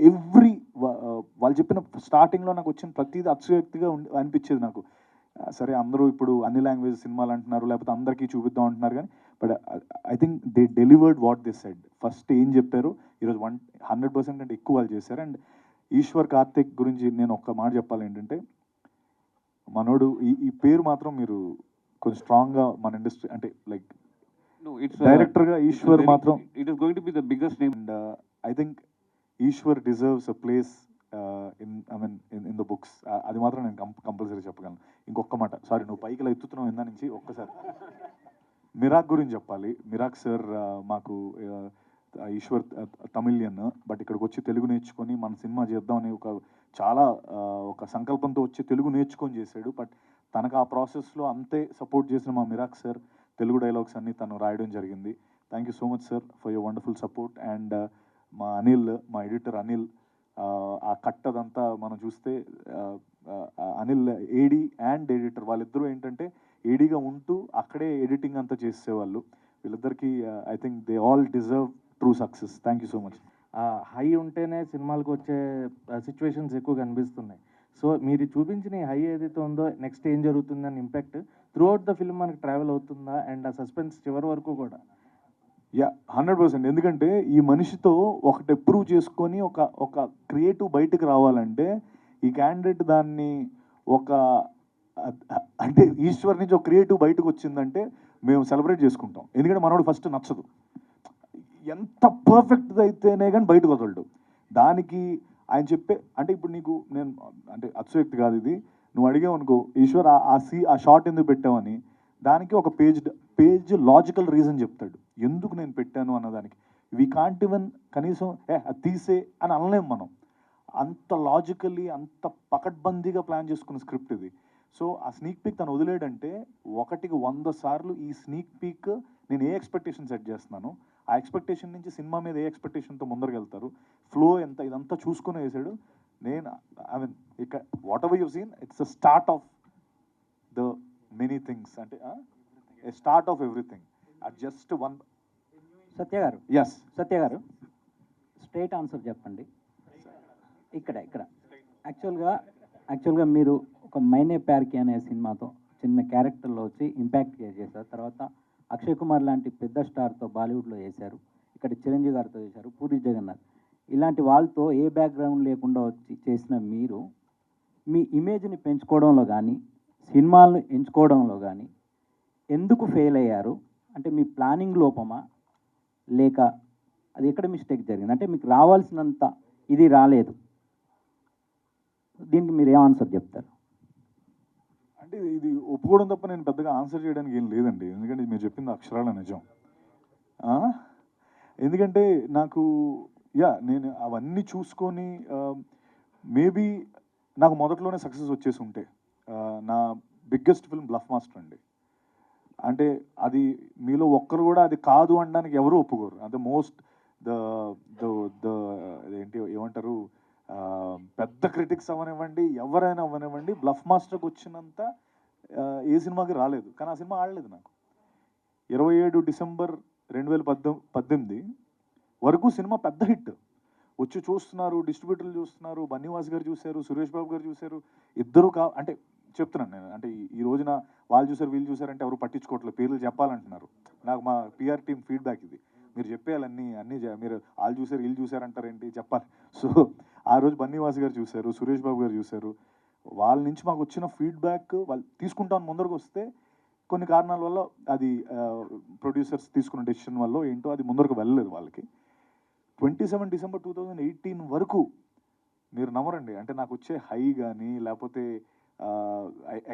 ఎవ్రీ వాళ్ళు చెప్పిన స్టార్టింగ్లో నాకు వచ్చిన ప్రతిదీ అతిశయోక్తిగా అనిపించేది నాకు. సరే అందరూ ఇప్పుడు అన్ని లాంగ్వేజ్ సినిమాలు అంటున్నారు, లేకపోతే అందరికీ చూపిద్దాం అంటున్నారు, కానీ but I think they delivered what they said. First ఏం చెప్పారు ఈరోజు 100% అంటే ఎక్కువ వాళ్ళు చేశారు. అండ్ ఈశ్వర్ కార్తిక్ గురించి నేను ఒక్క మాట చెప్పాలి ఏంటంటే, మనోడు ఈ పేరు మాత్రం మీరు కొంచెం స్ట్రాంగ్గా మన ఇండస్ట్రీ అంటే లైక్ డైరెక్టర్గా ఈశ్వర్ మాత్రం it is going to be the biggest name. And I think Eshwar deserves a place in the books. అది మాత్రం నేను కంపల్సరీ చెప్పగలను. ఇంకొక మాట, సారీ నువ్వు పైకి ఇలా ఎత్తుతున్నావు ఇందా నుంచి, ఒక్కసారి మిరాక్ గురించి చెప్పాలి. మిరాక్ సార్ మాకు ఈశ్వర్ తమిళియన్, బట్ ఇక్కడికి వచ్చి తెలుగు నేర్చుకొని మన సినిమా చేద్దామని చాలా ఒక సంకల్పంతో వచ్చి తెలుగు నేర్చుకొని చేశాడు. బట్ తనకు ఆ ప్రాసెస్లో అంతే సపోర్ట్ చేసిన మా మిరాక్ సార్ తెలుగు డైలాగ్స్ అన్నీ తను రాయడం జరిగింది. Thank you so much sir for your wonderful support. And మా అనిల్, మా ఎడిటర్ అనిల్, ఆ కట్ అదంతా మనం చూస్తే అనిల్ ఏడీ అండ్ ఎడిటర్ వాళ్ళిద్దరూ ఏంటంటే ఏడీగా ఉంటూ అక్కడే ఎడిటింగ్ అంతా చేసేవాళ్ళు. వీళ్ళిద్దరికీ I think they all deserve true success. Thank you so much. High ఉంటేనే సినిమాలకు వచ్చే సిచ్యువేషన్స్ ఎక్కువ కనిపిస్తున్నాయి. సో మీరు చూపించిన ఈ హై ఏదైతే ఉందో నెక్స్ట్ ఏం జరుగుతుందని impact through out the film మనకి ట్రావెల్ అవుతుందా? అండ్ ఆ సస్పెన్స్ చివరి వరకు కూడా 100%. ఎందుకంటే ఈ మనిషితో ఒకటి అప్రూవ్ చేసుకొని ఒక క్రియేటివ్ బయటకు రావాలంటే ఈ క్యాండిడేట్ దాన్ని అంటే ఈశ్వర్ నుంచి ఒక క్రియేటివ్ బయటకు వచ్చిందంటే మేము సెలబ్రేట్ చేసుకుంటాం. ఎందుకంటే మనోడు ఫస్ట్ నచ్చదు, ఎంత పర్ఫెక్ట్ అయితేనే కానీ బయటకు వదలడు. దానికి ఆయన చెప్పే అంటే ఇప్పుడు నీకు నేను అంటే అతిశయోక్తి కాదు ఇది, నువ్వు అడిగావు అనుకో ఈశ్వర్ ఆ షార్ట్ ఎందుకు పెట్టావని, దానికి ఒక పేజ్ లాజికల్ రీజన్ చెప్తాడు ఎందుకు నేను పెట్టాను అన్నదానికి. వీ కాంట్ ఈవెన్ కనీసం అది తీసే అని అనలేము మనం. అంత లాజికల్లీ అంత పకడ్బందీగా ప్లాన్ చేసుకున్న స్క్రిప్ట్ ఇది. సో ఆ స్నీక్ పీక్ తను వదిలేడంటే 100 సార్లు ఈ స్నీక్ పీక్ నేను ఏ ఎక్స్పెక్టేషన్ సెట్ చేస్తున్నాను, ఆ ఎక్స్పెక్టేషన్ నుంచి సినిమా మీద ఏ ఎక్స్పెక్టేషన్తో ముందరకు వెళ్తారు, ఫ్లో ఎంత ఇదంతా చూసుకుని వేసాడు. నేను ఐ మీన్ ఇక్కడ whatever you seen it's a start of the many things, అంటే a start of everything. Just one. Satya garu, yes సత్య గారు స్ట్రైట్ ఆన్సర్ చెప్పండి. ఇక్కడ యాక్చువల్గా మీరు ఒక మైనే ప్యార్కి అనే సినిమాతో చిన్న క్యారెక్టర్లో వచ్చి ఇంపాక్ట్ చేశారు. తర్వాత అక్షయ్ కుమార్ లాంటి పెద్ద స్టార్తో బాలీవుడ్లో చేశారు, ఇక్కడ చిరంజీవి గారితో చేశారు, పూరి జగన్నాథ్ ఇలాంటి వాళ్ళతో ఏ బ్యాక్గ్రౌండ్ లేకుండా వచ్చి చేసిన మీరు మీ ఇమేజ్ని పెంచుకోవడంలో కానీ సినిమాలను ఎంచుకోవడంలో కానీ ఎందుకు ఫెయిల్ అయ్యారు? అంటే మీ ప్లానింగ్ లోపమా, లేక అది ఎక్కడ మిస్టేక్ జరిగింది? అంటే మీకు రావాల్సినంత ఇది రాలేదు, దీనికి మీరు ఏం ఆన్సర్ చెప్తారు? అంటే ఇది ఒప్పుకోవడం తప్ప నేను పెద్దగా ఆన్సర్ చేయడానికి ఏం లేదండి. ఎందుకంటే మీరు చెప్పింది అక్షరాల నిజం. ఎందుకంటే నాకు నేను అవన్నీ చూసుకొని మేబీ నాకు మొదట్లోనే సక్సెస్ వచ్చేసి ఉంటే నా బిగ్గెస్ట్ ఫిల్మ్ బ్లఫ్ మాస్టర్ అండి. అంటే అది మీలో ఒక్కరు కూడా అది కాదు అనడానికి ఎవరు ఒప్పుకోరు. అంటే మోస్ట్ ఏంటి ఏమంటారు, పెద్ద క్రిటిక్స్ అవ్వనివ్వండి ఎవరైనా అవ్వనివ్వండి, బ్లఫ్ మాస్టర్కి వచ్చినంత ఏ సినిమాకి రాలేదు. కానీ ఆ సినిమా ఆడలేదు నాకు. 27 డిసెంబర్ 2018 వరకు సినిమా పెద్ద హిట్. వచ్చి చూస్తున్నారు, డిస్ట్రిబ్యూటర్లు చూస్తున్నారు, బన్నీవాస్ గారు చూశారు, సురేష్ బాబు గారు చూశారు. ఇద్దరు అంటే చెప్తున్నాను నేను, అంటే ఈ రోజున వాళ్ళు చూసారు వీళ్ళు చూసారంటే ఎవరు పట్టించుకోవట్లేదు, పేర్లు చెప్పాలంటున్నారు. నాకు మా పిఆర్ టీమ్ ఫీడ్బ్యాక్ ఇది, మీరు చెప్పేయాలన్నీ మీరు వాళ్ళు చూసారు వీళ్ళు చూసారంటారేంటి చెప్పాలి. సో ఆ రోజు బన్నీవాస్ గారు చూశారు, సురేష్ బాబు గారు చూశారు. వాళ్ళ నుంచి మాకు వచ్చిన ఫీడ్బ్యాక్ వాళ్ళు తీసుకుంటామని ముందరకు వస్తే కొన్ని కారణాల వల్ల అది ప్రొడ్యూసర్స్ తీసుకున్న డెసిషన్ వల్ల ఏంటో అది ముందరకు వెళ్ళలేదు వాళ్ళకి. 27 డిసెంబర్ 2018 వరకు మీరు నమ్మరండి, అంటే నాకు వచ్చే హై కానీ లేకపోతే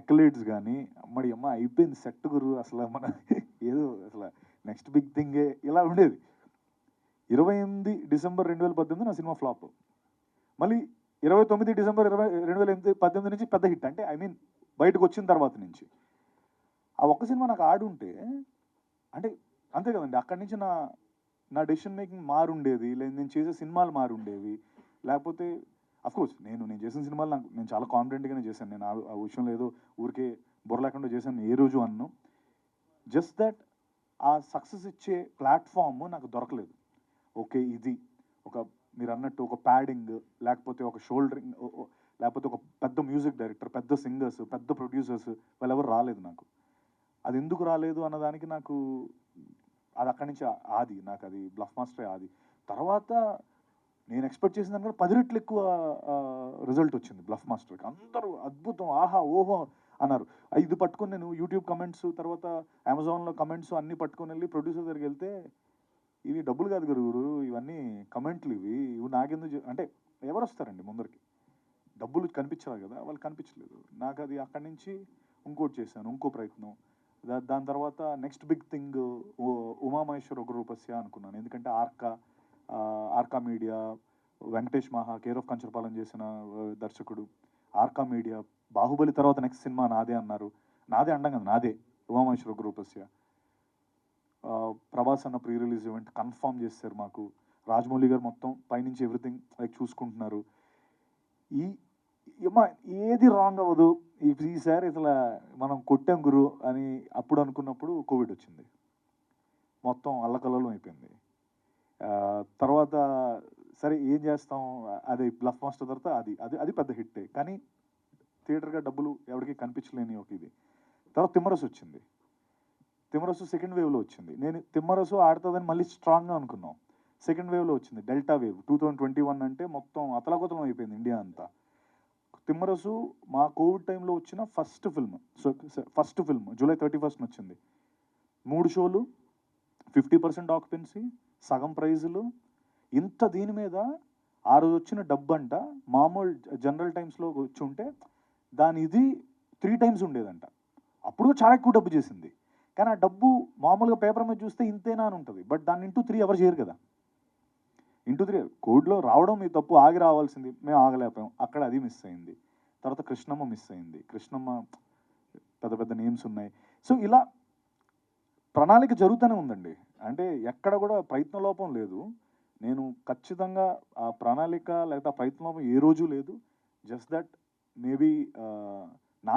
ఎక్లైడ్స్ కానీ అమ్మ అయిపోయింది సెట్ గురు అసలు మన ఏదో అసలు నెక్స్ట్ బిగ్ థింగే ఇలా ఉండేది. 28 డిసెంబర్ 2018 నా సినిమా ఫ్లాప్. మళ్ళీ 29 డిసెంబర్ 2018 నుంచి పెద్ద హిట్, అంటే ఐ మీన్ బయటకు వచ్చిన తర్వాత నుంచి. ఆ ఒక్క సినిమా నాకు ఆడుంటే అంటే అంతే కదండి, అక్కడి నుంచి నా డెసిషన్ మేకింగ్ మారుండేది, లేదు నేను చేసే సినిమాలు మారుండేవి. లేకపోతే అఫ్కోర్స్ నేను చేసిన సినిమాలు నేను చాలా కాన్ఫిడెంట్గానే చేశాను. నేను ఆ విషయంలో ఏదో ఊరికే బుర్ర లేకుండా చేశాను ఏ రోజు అన్ను. జస్ట్ దట్ ఆ సక్సెస్ ఇచ్చే ప్లాట్ఫామ్ నాకు దొరకలేదు. ఓకే, ఇది ఒక మీరు అన్నట్టు ఒక ప్యాడింగ్, లేకపోతే ఒక షోల్డరింగ్, లేకపోతే ఒక పెద్ద మ్యూజిక్ డైరెక్టర్, పెద్ద సింగర్స్, పెద్ద ప్రొడ్యూసర్స్ వాళ్ళు ఎవరు రాలేదు నాకు. అది ఎందుకు రాలేదు అన్నదానికి నాకు అది అక్కడి నుంచి ఆది, నాకు అది బ్లఫ్ మాస్టరే ఆది. తర్వాత నేను ఎక్స్పెక్ట్ చేసిన దానికంటే 10 రెట్లు ఎక్కువ రిజల్ట్ వచ్చింది బ్లఫ్ మాస్టర్కి. అందరూ అద్భుతం, ఆహా ఓహో అన్నారు. ఇది పట్టుకొని నేను యూట్యూబ్ కమెంట్స్, తర్వాత అమెజాన్లో కమెంట్స్ అన్నీ పట్టుకొని వెళ్ళి ప్రొడ్యూసర్ దగ్గరికి వెళ్తే, ఇవి డబ్బులు కాదు గురువురు, ఇవన్నీ కమెంట్లు, ఇవి నాకెందుకు అంటే ఎవరు వస్తారండి ముందరికి, డబ్బులు కనిపించాలి కదా, వాళ్ళు కనిపించలేదు. నాకు అది అక్కడి నుంచి ఇంకోటి చేశాను, ఇంకో ప్రయత్నం. దాని తర్వాత next big thing Umamaheswara Ugraroopasya అనుకున్నాను. ఎందుకంటే ఆర్కా మీడియా, వెంకటేష్ మహా, కేర్ ఆఫ్ కంచరపాలెం చేసిన దర్శకుడు, ఆర్కా మీడియా, బాహుబలి తర్వాత నెక్స్ట్ సినిమా నాదే అన్నారు. నాదే అండం కదా, నాదే ఉమామహేశ్వర ఉగ్రరూపస్య. ప్రభాస్ అన్న ప్రీ రిలీజ్ ఈవెంట్ కన్ఫర్మ్ చేశారు మాకు. రాజమౌళి గారు మొత్తం పైనుంచి ఎవ్రీథింగ్ లైక్ చూసుకుంటున్నారు. ఏది రాంగ్ అవ్వదు, ఈసారి ఇట్లా మనం కొట్టాం గురు అని అప్పుడు అనుకున్నప్పుడు కోవిడ్ వచ్చింది, మొత్తం అల్లకల్లోలం అయిపోయింది. తర్వాత సరే ఏం చేస్తాం, అది బ్లఫ్ మాస్టర్ తర్వాత అది పెద్ద హిట్టే, కానీ థియేటర్గా డబ్బులు ఎవరికి కనిపించలేని ఒక ఇది. తర్వాత తిమ్మరసు వచ్చింది. తిమ్మరసు సెకండ్ వేవ్లో వచ్చింది. నేను తిమ్మరసు ఆడుతుందని మళ్ళీ స్ట్రాంగ్గా అనుకున్నాం. సెకండ్ వేవ్లో వచ్చింది డెల్టా వేవ్. 2021 అంటే మొత్తం అతలాకుతలం అయిపోయింది ఇండియా అంతా. తిమ్మరసు మా కోవిడ్ టైంలో వచ్చిన ఫస్ట్ ఫిల్మ్ జూలై 31 వచ్చింది. 3 షోలు, 50% ఆక్యుపెన్సీ, సగం ప్రైజులు. ఇంత దీని మీద ఆ రోజు వచ్చిన డబ్బు అంట మామూలు జనరల్ టైమ్స్లో వచ్చి ఉంటే దాని ఇది 3 టైమ్స్ ఉండేదంట. అప్పుడు చాలా ఎక్కువ డబ్బు చేసింది. కానీ ఆ డబ్బు మామూలుగా పేపర్ మీద చూస్తే ఇంతేనా అని ఉంటుంది, బట్ దాన్ని ఇంటూ 3 ఎవరు చేయరు కదా. ఇంటూ 3 కోవిడ్లో రావడం మీ తప్పు, ఆగి రావాల్సింది, మేము ఆగలేకపోయాం, అక్కడ అది మిస్ అయింది. తర్వాత కృష్ణమ్మ మిస్ అయింది. కృష్ణమ్మ పెద్ద పెద్ద నేమ్స్ ఉన్నాయి. సో ఇలా ప్రణాళిక జరుగుతూనే ఉందండి. అంటే ఎక్కడ కూడా ప్రయత్న లోపం లేదు. నేను ఖచ్చితంగా ఆ ప్రణాళిక లేదా ప్రయత్న లోపం ఏ రోజు లేదు. జస్ట్ దట్ మేబీ నా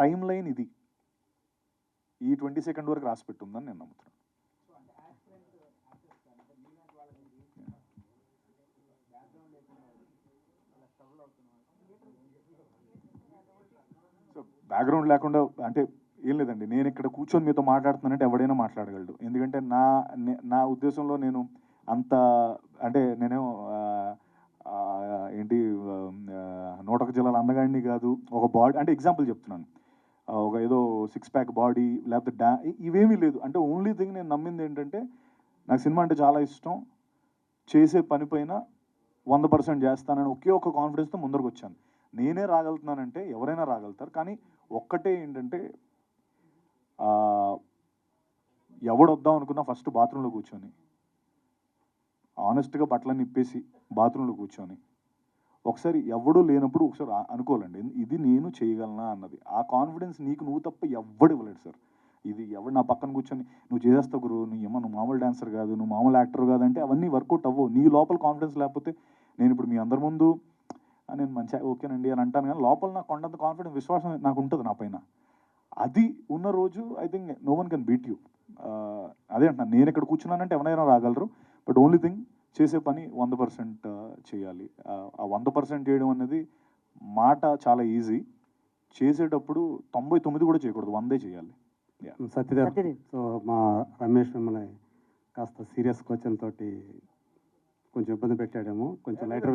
టైం లైన్ ఇది ఈ 22 వరకు రాసి పెట్టుందని నేను నమ్ముతున్నాను. సో బ్యాక్గ్రౌండ్ లేకుండా అంటే ఏం లేదండి, నేను ఇక్కడ కూర్చొని మీతో మాట్లాడుతున్నానంటే ఎవడైనా మాట్లాడగలడు. ఎందుకంటే నా ఉద్దేశంలో నేను అంత అంటే నేనేమో ఏంటి 101 జిల్లాల అందగాడిని కాదు. ఒక బాడీ అంటే ఎగ్జాంపుల్ చెప్తున్నాను, ఒక ఏదో 6 ప్యాక్ బాడీ లేకపోతే ఇవేమీ లేదు. అంటే ఓన్లీ థింగ్ నేను నమ్మింది ఏంటంటే నాకు సినిమా అంటే చాలా ఇష్టం, చేసే పని పైన 100% చేస్తానని ఒకే ఒక కాన్ఫిడెన్స్తో ముందరకు వచ్చాను. నేనే రాగలుగుతున్నానంటే ఎవరైనా రాగలుగుతారు. కానీ ఒక్కటే ఏంటంటే ఎవడు వద్దాం అనుకున్నా ఫస్ట్ బాత్రూంలో కూర్చొని ఆనెస్ట్గా బట్టలన్నీ ఇప్పేసి బాత్రూంలో కూర్చొని ఒకసారి ఎవడూ లేనప్పుడు ఒకసారి అనుకోవాలండి, ఇది నేను చేయగలనా అన్నది. ఆ కాన్ఫిడెన్స్ నువ్వు తప్ప ఎవ్వడు ఇవ్వలేడు సార్. ఇది ఎవడు నా పక్కన కూర్చొని నువ్వు చేసేస్తావు గురు, నువ్వు మామూలు డాన్సర్ కాదు, నువ్వు మామూలు యాక్టర్ కాదు అంటే అవన్నీ వర్కౌట్ అవ్వవు. నీ లోపల కాన్ఫిడెన్స్ లేకపోతే నేను ఇప్పుడు మీ అందరి ముందు నేను మంచిగా ఓకేనండి అని అంటాను, కానీ లోపల నాకు కొండంత కాన్ఫిడెన్స్, విశ్వాసం నాకు ఉంటుంది నా పైన. అది ఉన్న రోజు I think no one can beat you. అదే అంటున్నాను, నేను ఇక్కడ కూర్చున్నానంటే ఎవరైనా రాగలరు. బట్ ఓన్లీ థింగ్ చేసే పని 100% చేయాలి. ఆ 100% చేయడం అనేది మాట చాలా ఈజీ, చేసేటప్పుడు 99 కూడా చేయకూడదు, 100 చేయాలి. సత్యదేవ్, సో మా రమేష్ మిమ్మల్ని కాస్త సీరియస్ క్వశ్చన్ తోటి కొంచెం ఇబ్బంది పెట్టాడేమో, కొంచెం లైటర్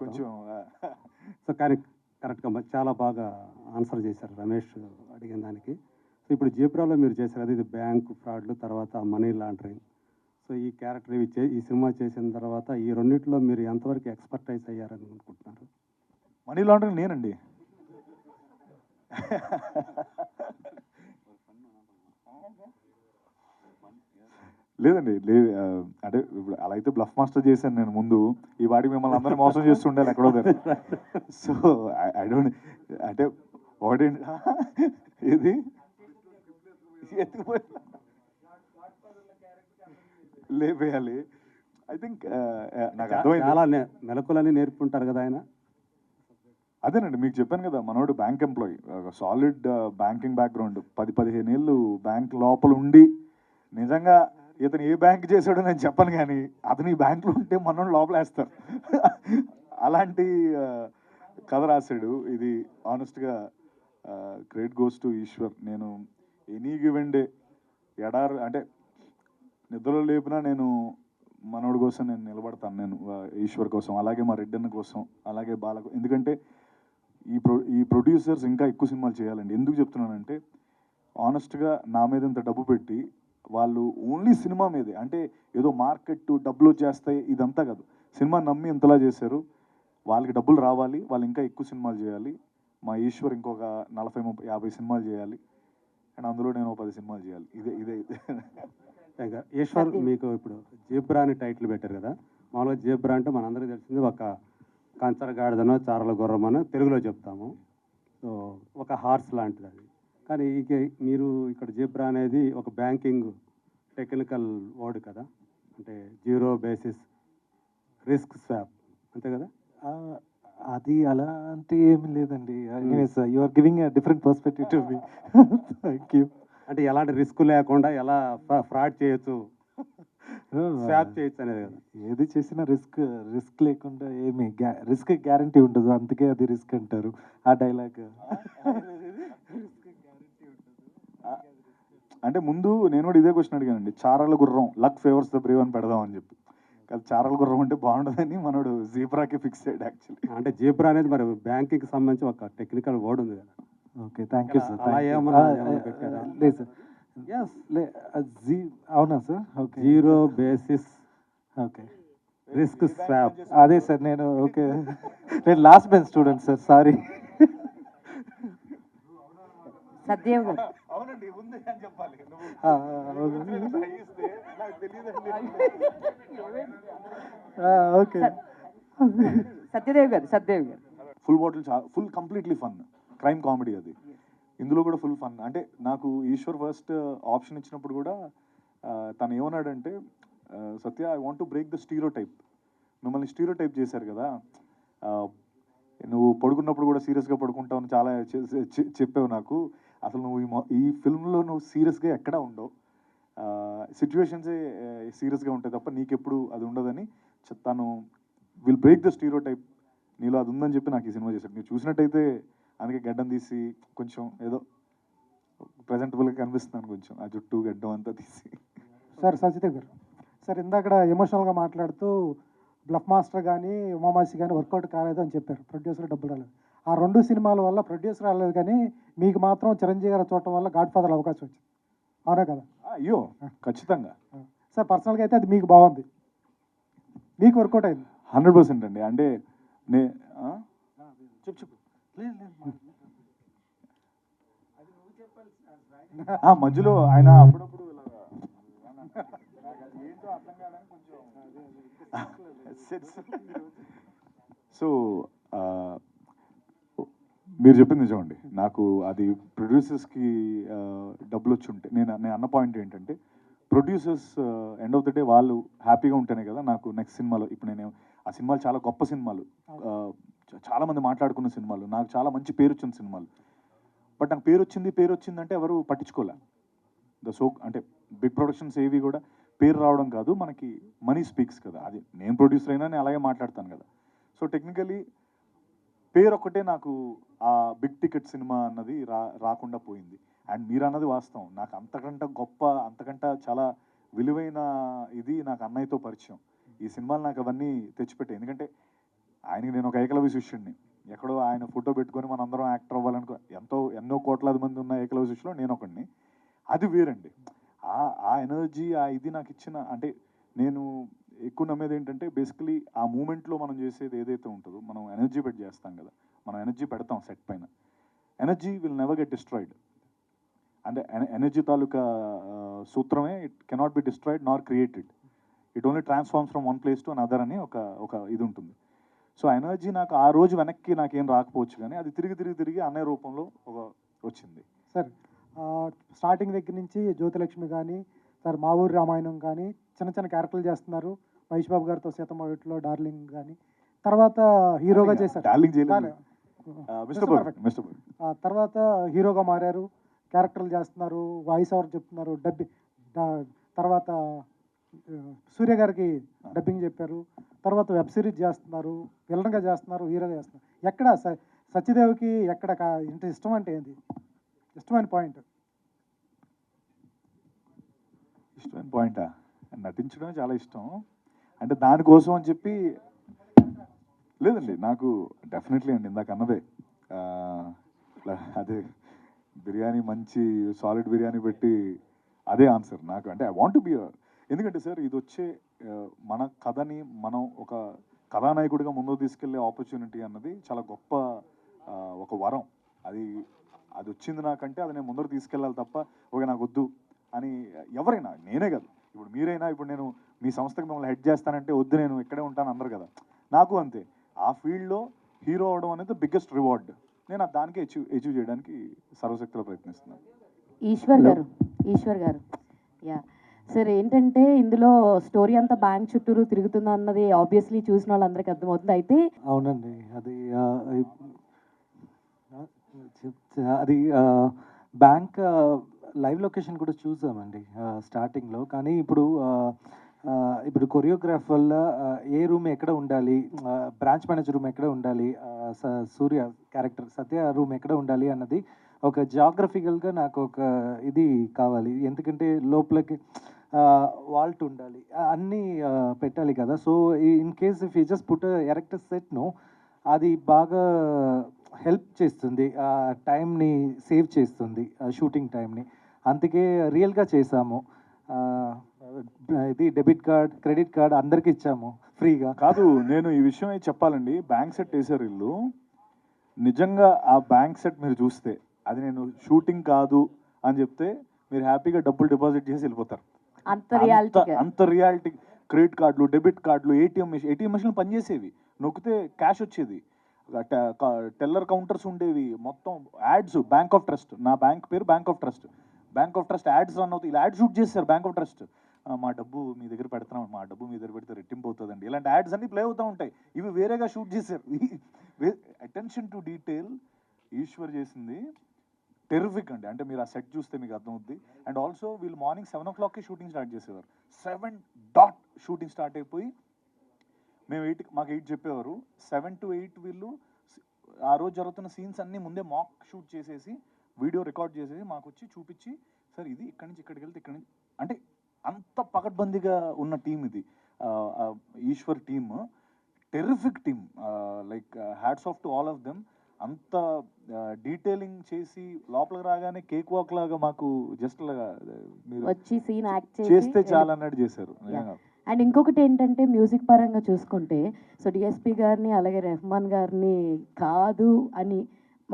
కొంచెం సో కానీ కరెక్ట్గా చాలా బాగా ఆన్సర్ చేశారు రమేష్ అడిగిన దానికి. సో ఇప్పుడు జీబ్రాలో మీరు చేశారు, అది ఇది బ్యాంకు ఫ్రాడ్లు, తర్వాత మనీ లాండరింగ్. సో ఈ క్యారెక్టర్ ఈ సినిమా చేసిన తర్వాత ఈ రెండింటిలో మీరు ఎంతవరకు ఎక్స్పర్టైజ్ అయ్యారని అనుకుంటున్నారు? మనీ లాండరింగ్ నేనండి. లేదండి, లేదు. అంటే ఇప్పుడు అలా అయితే బ్లఫ్ మాస్టర్ చేశాను నేను ముందు, ఈ వాడికి మిమ్మల్ని అందరినీ మోసం చేస్తుండాలి ఎక్కడో దగ్గర. సో ఐ డోంట్ అంటే ఒకటి ఏది ఎత్తుకుపోయి లేపేయాలి. ఐ థింక్ నాకు అర్థమైంది. చాలా మెలకులని నేర్పుంటారు కదా ఆయన. అదేనండి మీకు చెప్పాను కదా, మనోడు bank employee, solid banking background, 10-15 ఏళ్ళు బ్యాంక్ లోపల ఉండి, నిజంగా ఇతను ఏ బ్యాంక్ చేశాడో నేను చెప్పను, కానీ అతను ఈ బ్యాంకులో ఉంటే మనోడు లోపల వేస్తారు. అలాంటి కథ రాశాడు. ఇది ఆనెస్ట్గా క్రెడిట్ గోస్ టు ఈశ్వర్. నేను ఎనీ గివెన్ డే అంటే నిద్రలో లేపినా నేను మనోడి కోసం నేను నిలబడతాను. నేను ఈశ్వర్ కోసం, అలాగే మా రెడ్డన్న కోసం, అలాగే బాలకు. ఎందుకంటే ఈ ప్రొడ్యూసర్స్ ఇంకా ఎక్కువ సినిమాలు చేయాలండి. ఎందుకు చెప్తున్నానంటే ఆనెస్ట్గా నా మీద ఇంత డబ్బు పెట్టి వాళ్ళు ఓన్లీ సినిమా మీదే, అంటే ఏదో మార్కెట్ డబ్బులు వచ్చేస్తాయి ఇదంతా కాదు, సినిమా నమ్మి ఇంతలా చేశారు. వాళ్ళకి డబ్బులు రావాలి, వాళ్ళు ఇంకా ఎక్కువ సినిమాలు చేయాలి. మా ఈశ్వర్ ఇంకొక 40-50 సినిమాలు చేయాలి, అండ్ అందులో నేను 10 సినిమాలు చేయాలి. ఇదే ఇంకా ఈశ్వర్ మీకు ఇప్పుడు జీబ్రా అని టైటిల్ పెట్టారు కదా. మామూలుగా జీబ్రా అంటే మనందరికీ తెలిసింది ఒక కంచరగాడిదనో చారల గుర్రమనో తెలుగులో చెప్తాము. సో ఒక హార్స్ లాంటిది అది. కానీ మీరు ఇక్కడ జీబ్రా అనేది ఒక బ్యాంకింగ్ టెక్నికల్ వర్డ్ కదా, అంటే జీరో బేసిస్ రిస్క్ స్వాప్, అంతే కదా? అది అలాంటి ఏమి లేదండి. Anyways you are giving a different perspective to me. Thank you. అంటే ఎలాంటి రిస్క్ లేకుండా ఎలా ఫ్రాడ్ చేయొచ్చు, స్వాప్ చేయొచ్చు అనేది కదా. ఏది చేసినా రిస్క్ లేకుండా ఏమి రిస్క్ గ్యారంటీ ఉండదు, అందుకే అది రిస్క్ అంటారు ఆ డైలాగ్. అంటే ముందు నేను కూడా ఇదే క్వశ్చన్ అడిగానండి, చారల గుర్రం లక్ ఫేవర్స్ ద బ్రేవ్ అని పెడదామని చెప్పి. కాదు, చారల గుర్రం అంటే బాగుండదని మనోడు జీబ్రాకి ఫిక్స్ అయ్యాడు యాక్చువల్లీ. అంటే జీబ్రా అనేది మరి బ్యాంకింగ్ సంబంధించి ఒక టెక్నికల్ వర్డ్ ఉంది కదా. Okay, thank you sir. అలా ఏమన్నా పెట్టారా? లేదు సార్. అవునా sir? Okay, zero basis okay risk swap. అదే సార్. నేను last bench student sir, sorry. Satyadev గారు, అవునండి, ఉంది అని చెప్పాలి. ఓకే, సత్యదేవ్ గారు. Full bottle full completely fun crime comedy అది. ఇందులో కూడా ఫుల్ ఫన్. అంటే నాకు ఈశ్వర్ ఫస్ట్ ఆప్షన్ ఇచ్చినప్పుడు కూడా తను ఏమన్నాడంటే, Satya I want to break the stereotype. మిమ్మల్ని స్టీరియో టైప్ చేశారు కదా, నువ్వు పడుకున్నప్పుడు కూడా సీరియస్గా పడుకుంటావు అని చాలా చెప్పావు నాకు. అసలు నువ్వు ఈ ఫిల్మ్లో నువ్వు సీరియస్గా ఎక్కడా ఉండవు, సిచ్యువేషన్సే సీరియస్గా ఉంటాయి తప్ప నీకెప్పుడు అది ఉండదని తను will break the stereo type, నీలో అది ఉందని చెప్పి నాకు ఈ సినిమా చేశాడు. మీరు చూసినట్టయితే అందుకే గడ్డం తీసి కొంచెం ఏదో ప్రజెంటబుల్గా కనిపిస్తున్నాను, కొంచెం ఆ జుట్టు గడ్డం అంతా తీసి. సార్ సత్యదేవ్ గారు, సార్ ఇందాక ఎమోషనల్గా మాట్లాడుతూ బ్లఫ్ మాస్టర్ కానీ ఉమామాసి కానీ వర్కౌట్ కాలేదు అని చెప్పారు, ప్రొడ్యూసర్ డబ్బులు రాలేదు. ఆ 2 సినిమాల వల్ల ప్రొడ్యూసర్ రాలేదు, కానీ మీకు మాత్రం చిరంజీవి గారు చూడటం వల్ల గాడ్ ఫాదర్ అవకాశం వచ్చింది, అవునా కదా? అయ్యో ఖచ్చితంగా సార్. పర్సనల్గా అయితే అది మీకు బాగుంది, మీకు వర్కౌట్ అయింది 100% అండి. అంటే చెప్పు మధ్యలో ఆయన అప్పుడప్పుడు ఏంటో అర్థం కాదని కొంచెం. సో మీరు చెప్పింది నిజమండి. నాకు అది ప్రొడ్యూసర్స్కి డబ్బులు వచ్చి ఉంటే, నేను అన్న పాయింట్ ఏంటంటే, producers end of the day వాళ్ళు హ్యాపీగా ఉంటేనే కదా నాకు నెక్స్ట్ సినిమాలో. ఇప్పుడు నేను ఆ సినిమాలు చాలా గొప్ప సినిమాలు, చాలామంది మాట్లాడుకున్న సినిమాలు, నాకు చాలా మంచి పేరు వచ్చిన సినిమాలు. బట్ నాకు పేరు వచ్చిందంటే ఎవరు పట్టించుకోలే. అంటే బిగ్ ప్రొడక్షన్స్ ఏవి కూడా పేరు రావడం కాదు, మనకి మనీ స్పీక్స్ కదా. అది నేను ప్రొడ్యూసర్ అయినా నేను అలాగే మాట్లాడతాను కదా. సో టెక్నికలీ పేరు ఒక్కటే నాకు ఆ బిగ్ టికెట్ సినిమా అన్నది రాకుండా పోయింది. అండ్ మీరు అన్నది వాస్తవం, నాకు అంతకంటే గొప్ప, అంతకంటే చాలా విలువైన ఇది నాకు అన్నయ్యతో పరిచయం. ఈ సినిమాలు నాకు అవన్నీ తెచ్చిపెట్టాయి. ఎందుకంటే ఆయనకి నేను ఒక ఏకలవ్య శిష్యుడిని, ఎక్కడో ఆయన ఫోటో పెట్టుకొని మనందరం యాక్టర్ అవ్వాలనుకో, ఎన్నో కోట్లాది మంది ఉన్న ఏకలవ్య శిష్యులో నేను ఒకడిని. అది వేరండి. ఆ ఎనర్జీ, ఆ ఇది నాకు ఇచ్చిన, అంటే నేను ఎక్కువ నమ్మేది ఏంటంటే, బేసికలీ ఆ మూమెంట్లో మనం చేసేది ఏదైతే ఉంటుందో, మనం ఎనర్జీ పెట్టి చేస్తాం కదా, మనం ఎనర్జీ పెడతాం సెట్ పైన, energy will never get destroyed. అంటే ఎనర్జీ తాలూకా సూత్రమే, it cannot be destroyed nor created, it only transforms from one place to another అని ఒక ఇది ఉంటుంది. సో ఎనర్జీ నాకు ఆ రోజు వెనక్కి నాకేం రాకపోవచ్చు, కానీ అది తిరిగి అన్నయ్య రూపంలో వచ్చింది. సార్ స్టార్టింగ్ దగ్గర నుంచి జ్యోతిలక్ష్మి కానీ సార్ మా ఊరి రామాయణం కానీ చిన్న చిన్న క్యారెక్టర్లు చేస్తున్నారు. మహేష్ బాబు గారితో సీతమ్మ వీటిలో డార్లింగ్ కానీ, తర్వాత హీరోగా చేశారు. డార్లింగ్ చేయలేదు. Mister Perfect. తర్వాత హీరోగా మారారు, క్యారెక్టర్లు చేస్తున్నారు, వాయిస్ ఓవర్ చెప్తున్నారు, తర్వాత సూర్య గారికి డబ్బింగ్ చెప్పారు, తర్వాత వెబ్ సిరీస్ చేస్తున్నారు, విలన్గా చేస్తున్నారు, హీరోగా చేస్తున్నారు. ఎక్కడ సత్యదేవ్కి ఎక్కడ ఇంత ఇష్టం అంటే ఏంటి ఇష్టమైన పాయింట్? ఇష్టమైన పాయింటా? నటించడమే చాలా ఇష్టం. అంటే దానికోసం అని చెప్పి లేదండి, నాకు డెఫినెట్లీ అండి ఇందాక అన్నదే అదే బిర్యానీ మంచి సాలిడ్ బిర్యానీ పెట్టి అదే ఆన్సర్ నాకు. అంటే ఐ వాంట్ బి ఎందుకంటే సార్ ఇది వచ్చే మన కథని మనం ఒక కథానాయకుడిగా ముందుకు తీసుకెళ్లే ఆపర్చునిటీ అన్నది చాలా గొప్ప ఒక వరం. అది వచ్చింది నాకంటే అది నేను ముందరకు తీసుకెళ్ళాలి తప్ప ఓకే నాకు వద్దు అని ఎవరైనా, నేనే కాదు ఇప్పుడు మీరైనా, ఇప్పుడు నేను మీ సంస్థకి మిమ్మల్ని హెడ్ చేస్తానంటే వద్దు నేను ఇక్కడే ఉంటాను అందరు కదా. నాకు అంతే, ఆ ఫీల్డ్లో హీరో అవడం అనేది బిగ్గెస్ట్ రివార్డ్. నేను దానికి అచీవ్ చేయడానికి సర్వశక్తిలో ప్రయత్నిస్తున్నాను. ఈశ్వర్ గారు యా సార్, ఏంటంటే ఇందులో స్టోరీ అంతా బ్యాంక్ చుట్టూరు తిరుగుతుంది అన్నది ఆబ్వియస్లీ చూసిన వాళ్ళందరికీ అర్థమవుతుంది. అయితే అవునండి, అది బ్యాంక్ లైవ్ లొకేషన్ కూడా చూసామండి స్టార్టింగ్లో. కానీ ఇప్పుడు కొరియోగ్రాఫ్ వల్ల ఏ రూమ్ ఎక్కడ ఉండాలి, బ్రాంచ్ మేనేజర్ రూమ్ ఎక్కడ ఉండాలి, సూర్య క్యారెక్టర్ సత్య రూమ్ ఎక్కడ ఉండాలి అన్నది ఒక జాగ్రఫికల్గా నాకు ఒక ఇది కావాలి. ఎందుకంటే లోపలికి వాల్ట్ ఉండాలి, అన్నీ పెట్టాలి కదా. So in case if you just put erector సెట్ను, అది బాగా హెల్ప్ చేస్తుంది, టైంని సేవ్ చేస్తుంది, షూటింగ్ టైంని. అందుకే రియల్గా చేసాము. ఇది డెబిట్ కార్డ్, క్రెడిట్ కార్డ్ అందరికి ఇచ్చాము ఫ్రీగా. కాదు, నేను ఈ విషయం చెప్పాలండి. బ్యాంక్ సెట్ వేసారు వీళ్ళు. నిజంగా ఆ బ్యాంక్ సెట్ మీరు చూస్తే అది నేను షూటింగ్ కాదు అని చెప్తే మీరు హ్యాపీగా డబ్బులు డిపాజిట్ చేసి వెళ్ళిపోతారు. అంత రియాలిటీ. క్రెడిట్ కార్డులు, డెబిట్ కార్డులు, ఏటీఎం మెషిన్లు పనిచేసేవి, నొక్కితే క్యాష్ వచ్చేది, టెల్లర్ కౌంటర్స్ ఉండేవి, మొత్తం యాడ్స్. బ్యాంక్ ఆఫ్ ట్రస్ట్, నా బ్యాంక్ పేరు bank of trust. Bank of trust ads run అవుతాయి. ఇలా యాడ్ షూట్ చేస్తారు బ్యాంక్ ఆఫ్ ట్రస్ట్. మా డబ్బు మీ దగ్గర పెడుతున్నాం, మా డబ్బు మీ దగ్గర పెడితే రెట్టింపు అవుతుందండి, ఇలాంటి యాడ్స్ అన్ని ప్లే అవుతూ ఉంటాయి. ఇవి వేరేగా షూట్ చేశారు. అటెన్షన్ టు డీటెయిల్ ఈశ్వర్ చేసింది టెరిఫిక్ అండి. అంటే మీరు ఆ సెట్ చూస్తే మీకు అర్థమవుద్ది. అండ్ ఆల్సో వీళ్ళు మార్నింగ్ 7 o'clockకి షూటింగ్ స్టార్ట్ చేసేవారు. 7 షూటింగ్ స్టార్ట్ అయిపోయి మేము 8 మాకు 8 చెప్పేవారు. 7 to 8 వీళ్ళు ఆ రోజు జరుగుతున్న సీన్స్ అన్నీ ముందే మాక్ షూట్ చేసేసి వీడియో రికార్డ్ చేసేసి మాకు వచ్చి చూపించి, సార్ ఇది ఇక్కడి నుంచి ఇక్కడికి వెళ్తే ఇక్కడి నుంచి, అంటే అంత పకడ్బందీగా ఉన్న టీం ఇది. Eshwar team terrific team. Like hats off to all of them. అంత డీటెయిలింగ్ చేసి లోపలికి రాగానే కేక్ వాక్ లాగా మాకు జస్ట్ మీరు వచ్చి సీన్ యాక్ట్ చేస్తే చాలా అన్నట్టు చేశారు. అండ్ ఇంకొకటి ఏంటంటే మ్యూజిక్ పరంగా చూసుకుంటే, సో డిఎస్పి గారిని అలాగే రెహమాన్ గారిని కాదు అని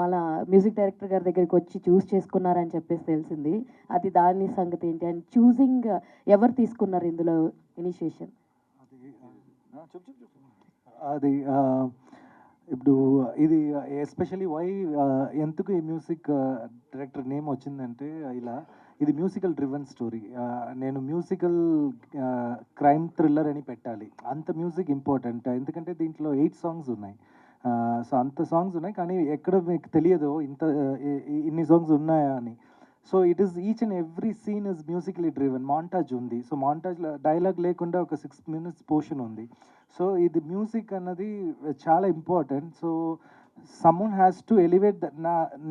మళ్ళా మ్యూజిక్ డైరెక్టర్ గారి దగ్గరికి వచ్చి చూస్ చేసుకున్నారని చెప్పేసి తెలిసింది. అది దాని సంగతి ఏంటి, అండ్ చూసింగ్ ఎవరు తీసుకున్నారు ఇందులో ఇనిషియేషన్? అది ఇప్పుడు ఇది ఎస్పెషలీ ఎందుకు ఈ మ్యూజిక్ డైరెక్టర్ నేమ్ వచ్చిందంటే, ఇలా ఇది మ్యూజికల్ డ్రివెన్ స్టోరీ. నేను మ్యూజికల్ క్రైమ్ థ్రిల్లర్ అని పెట్టాలి. అంత మ్యూజిక్ ఇంపార్టెంట్, ఎందుకంటే దీంట్లో 8 songs ఉన్నాయి. సో అంత సాంగ్స్ ఉన్నాయి, కానీ ఎక్కడ మీకు తెలియదు ఇన్ని సాంగ్స్ ఉన్నాయా అని. So it is each and every scene is musically driven. Montage ఉంది. సో మాంటాజ్లో డైలాగ్ లేకుండా ఒక 6 minutes పోర్షన్ ఉంది. సో ఇది మ్యూజిక్ అన్నది చాలా important. So someone has to elevate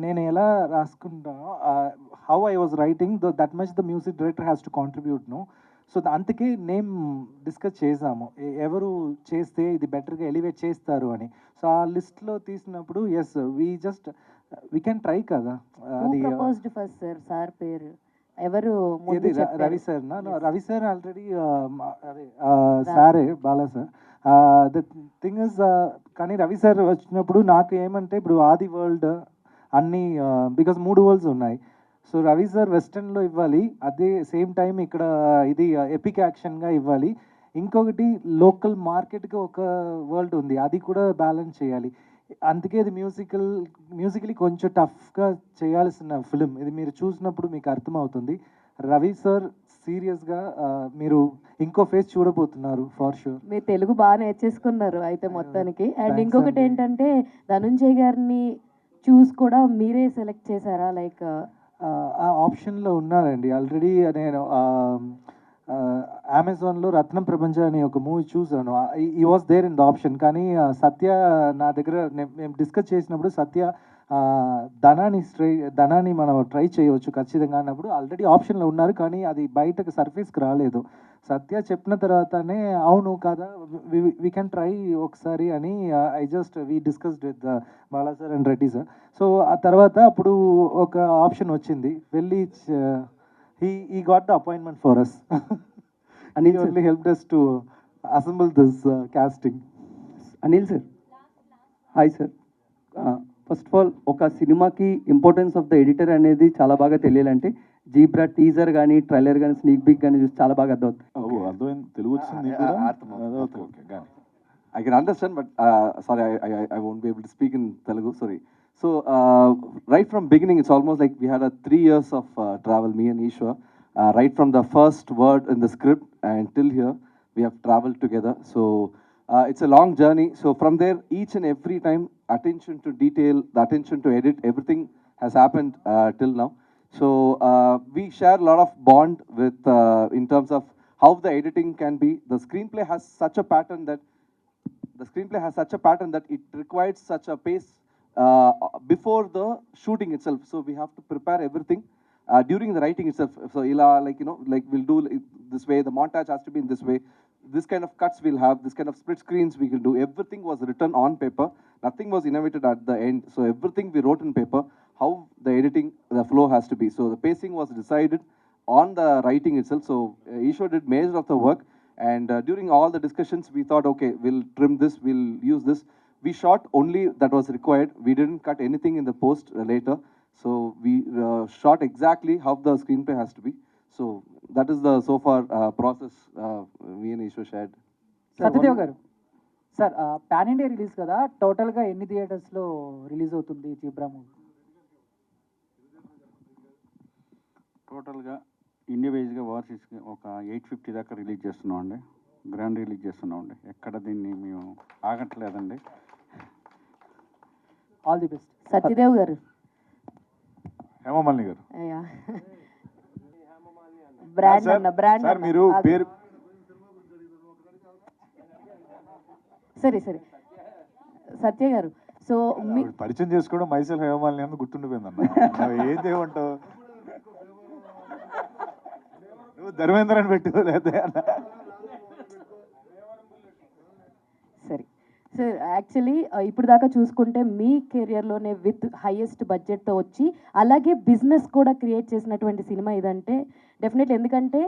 నేను ఎలా రాసుకుంటానో, how I was writing that much the music director has to contribute no. So అందుకే నేమ్ డిస్కస్ చేసాము, ఎవరు చేస్తే ఇది బెటర్గా ఎలివేట్ చేస్తారు అని. సో ఆ లిస్ట్లో తీసినప్పుడు ఎస్ వీ కెన్ ట్రై కదా. అది సార్ పేరు ఎవరు? Ravi sir. Ravi sir already అదే సారే Bala sir. The thing is, కానీ రవి సార్ వచ్చినప్పుడు నాకు ఏమంటే, ఇప్పుడు ఆది వరల్డ్ అన్నీ బికాజ్ 3 worlds ఉన్నాయి. సో రవి సార్ వెస్టర్న్లో ఇవ్వాలి, అదే సేమ్ టైం ఇక్కడ ఇది ఎపిక్ యాక్షన్గా ఇవ్వాలి. ఇంకొకటి లోకల్ మార్కెట్గా ఒక వరల్డ్ ఉంది, అది కూడా బ్యాలెన్స్ చేయాలి. అందుకే ఇది మ్యూజికలీ కొంచెం టఫ్గా చేయాల్సిన ఫిలిం. ఇది మీరు చూసినప్పుడు మీకు అర్థమవుతుంది. రవి సార్ సీరియస్గా మీరు ఇంకో ఫేస్ చూడబోతున్నారు ఫర్ షూర్. మీరు తెలుగు బాగా నేర్చేసుకున్నారు అయితే మొత్తానికి. అండ్ Thanks ఇంకొకటి అండి. ఏంటంటే ధనుంజయ్ గారిని చూసి కూడా మీరే సెలెక్ట్ చేశారా? లైక్ ఆ ఆప్షన్లో ఉన్నారండి. ఆల్రెడీ నేను అమెజాన్లో రత్నం ప్రపంచం అని ఒక మూవీ చూసాను. He was there in the option. కానీ సత్య నా దగ్గర మేము డిస్కస్ చేసినప్పుడు సత్య ధనాన్ని మనం ట్రై చేయవచ్చు ఖచ్చితంగా అన్నప్పుడు ఆల్రెడీ ఆప్షన్లో ఉన్నారు. కానీ అది బయటకు సర్ఫేస్కి రాలేదు. సత్య చెప్పిన తర్వాతనే అవును కదా వీ కెన్ ట్రై ఒకసారి అని we discussed with Bala sir and Reddy sir. So ఆ తర్వాత అప్పుడు ఒక ఆప్షన్ వచ్చింది. వెళ్ళి he got the appointment for us. And he only helped us to assemble this casting. Anil sir, hi sir. First of all ఒక సినిమాకి ఇంపార్టెన్స్ ఆఫ్ ద ఎడిటర్ అనేది చాలా బాగా తెలియాలంటే జీబ్రా టీజర్ కానీ ట్రైలర్ కానీ స్నీక్ పిక్ కానీ చూసి చాలా బాగా అర్థమవుతుంది. అర్థమైంది, తెలుగు వచ్చింది నీకు కూడా? ఓకే కానీ I can understand, but sorry, I won't be able to speak in Telugu. Sorry. So right from beginning, it's almost like we had a 3 years of travel, me and Ishwar. Right from the first word in the script and till here, we have traveled together. So it's a long journey. So from there, each and every time, attention to detail, the attention to edit, everything has happened till now. So we share a lot of bond with in terms of how the editing can be. The screenplay has such a pattern that it requires such a pace before the shooting itself. So we have to prepare everything during the writing itself. So like we'll do this way, the montage has to be in this way, this kind of cuts we'll have, this kind of split screens we will do. Everything was written on paper, nothing was innovated at the end. So everything we wrote in paper, how the editing, the flow has to be. So the pacing was decided on the writing itself. So Ishwar did major of the work. And during all the discussions, we thought, okay, we'll trim this, we'll use this. We shot only that was required. We didn't cut anything in the post later. So we shot exactly how the screenplay has to be. So that is the so far process me and Ishwar shared. Satyadev గారు, సార్ పాన్ ఇండియా రిలీజ్ కదా, టోటల్గా ఎన్ని థియేటర్స్లో రిలీజ్ అవుతుంది జీబ్రా మూవీ? టోటల్గా ఇండియా వైజ్గా ఓవర్సీస్కి ఒక 850 దాకా రిలీజ్ చేస్తున్నాం అండి. గ్రాండ్ రిలీజ్ చేస్తున్నాం అండి. ఎక్కడ దీన్ని మేము ఆగట్లేదండి. All the best. Satyadev garu, Hema Malini గారు, బ్రాండ్ అన్న బ్రాండ్ సార్ మీరు పేరు సరే సత్య గారు. సో పరిచయం చేసుకోవడం మైసెల్ హేమమాలిని అని గుర్తుండిపోయిందన్న. ఏం చేయమంటావు నువ్వు? ధర్మేంద్ర అని పెట్టు లేదా? సరే సార్, యాక్చువల్లీ ఇప్పుడు దాకా చూసుకుంటే మీ కెరియర్లోనే విత్ హైయెస్ట్ బడ్జెట్తో వచ్చి అలాగే బిజినెస్ కూడా క్రియేట్ చేసినటువంటి సినిమా ఇదంటే డెఫినెట్లీ. ఎందుకంటే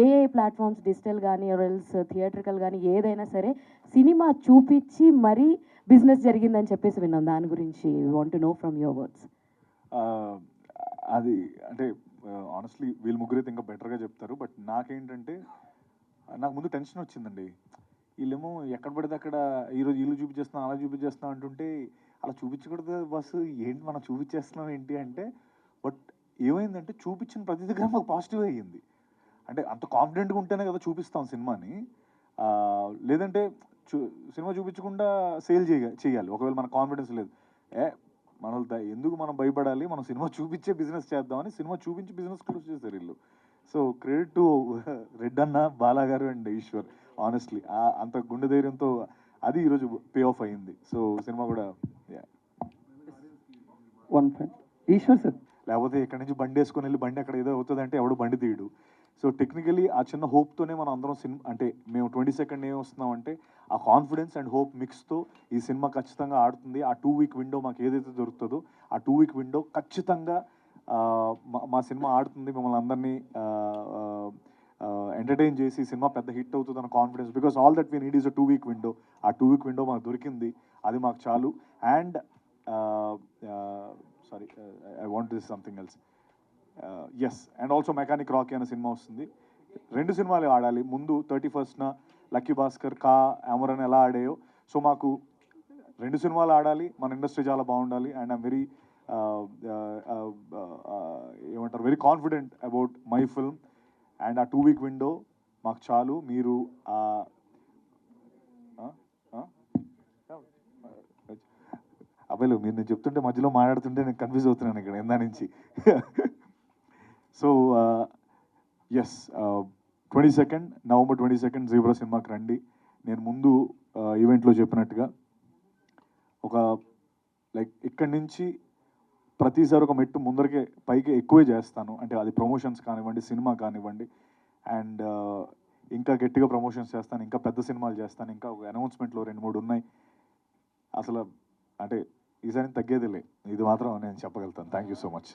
ఏ ప్లాట్ఫామ్స్ డిజిటల్ కానీ ఎల్స్ థియేట్రికల్ కానీ ఏదైనా సరే సినిమా చూపించి మరీ బిజినెస్ జరిగిందని చెప్పేసి విన్నాం. దాని గురించి want to know from your words. అది అంటే ఆనెస్ట్లీ వీళ్ళు ముగ్గురైతే ఇంకా బెటర్గా చెప్తారు. బట్ నాకేంటంటే నాకు ముందు టెన్షన్ వచ్చిందండి. వీళ్ళేమో ఎక్కడ పడితే అక్కడ ఈరోజు ఇల్లు చూపించేస్తున్నాం, అలా చూపించేస్తున్నాం అంటుంటే అలా చూపించకూడదు బస్సు, ఏంటి మనం చూపించేస్తున్నాం ఏంటి అంటే. బట్ ఏమైందంటే చూపించిన ప్రతి దగ్గర మాకు పాజిటివ్ అయ్యింది. అంటే అంత కాన్ఫిడెంట్గా ఉంటేనే కదా చూపిస్తాం సినిమాని. లేదంటే సినిమా చూపించకుండా సేల్ చేయాలి. ఒకవేళ మన కాన్ఫిడెన్స్ లేదు, మనల్ని ఎందుకు మనం భయపడాలి, మనం సినిమా చూపించే బిజినెస్ చేద్దామని సినిమా చూపించి బిజినెస్ క్లోజ్ చేశారు వీళ్ళు. సో క్రెడిట్ టు రెడ్ అన్న, బాలా గారు అండ్ ఈశ్వర్. ఆనెస్ట్లీ అంత గుండె ధైర్యంతో అది ఈరోజు పే ఆఫ్ అయ్యింది. సో సినిమా కూడా ఈశ్వర్ సార్, లేకపోతే ఇక్కడ నుంచి బండి వేసుకొని వెళ్ళి బండి అక్కడ ఏదో అవుతుందంటే ఎవడు బండి తీయడు. సో టెక్నికలీ ఆ చిన్న హోప్తోనే మనం అందరం అంటే మేము 22nd ఏం వస్తున్నామంటే ఆ కాన్ఫిడెన్స్ అండ్ హోప్ మిక్స్తో ఈ సినిమా ఖచ్చితంగా ఆడుతుంది. ఆ 2 వీక్ విండో మాకు ఏదైతే దొరుకుతుందో ఆ 2 వీక్ విండో ఖచ్చితంగా మా సినిమా ఆడుతుంది. మిమ్మల్ని అందరినీ ఎంటర్టైన్ చేసి సినిమా పెద్ద హిట్ అవుతుంది అన్న confidence. Because all that we need is a 2 week window. ఆ 2 వీక్ విండో మాకు దొరికింది, అది మాకు చాలు. And sorry, I want this something else. Yes, and also mechanic Rocky అనే సినిమా వస్తుంది. 2 సినిమాలు ఆడాలి. ముందు 31st లక్కీ భాస్కర్, కా, అమరన్ ఎలా ఆడాయో. సో మాకు 2 సినిమాలు ఆడాలి, మన ఇండస్ట్రీ చాలా బాగుండాలి. అండ్ ఐమ్ వెరీ ఏమంటారు, very confident about my film. And ఆ 2 వీక్ విండో మాకు చాలు. మీరు అబ్బాయిలు మీరు నేను చెప్తుంటే మధ్యలో మాట్లాడుతుంటే నేను కన్ఫ్యూజ్ అవుతున్నాను ఇక్కడ ఎందా నుంచి. So yes, 22nd November 22nd zebra సినిమాకి రండి. నేను ముందు ఈవెంట్లో చెప్పినట్టుగా ఒక లైక్ ఇక్కడి నుంచి ప్రతిసారి ఒక మెట్టు ముందరకే పైకి ఎక్కువే చేస్తాను. అంటే అది ప్రమోషన్స్ కానివ్వండి, సినిమా కానివ్వండి. అండ్ ఇంకా గట్టిగా ప్రమోషన్స్ చేస్తాను, ఇంకా పెద్ద సినిమాలు చేస్తాను. ఇంకా ఒక అనౌన్స్మెంట్లో 2-3 ఉన్నాయి. అసలు అంటే ఈసారి తగ్గేదిలే, ఇది మాత్రం నేను చెప్పగలుగుతాను. Thank you so much.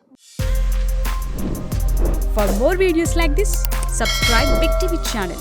For more videos like this, subscribe Big TV channel.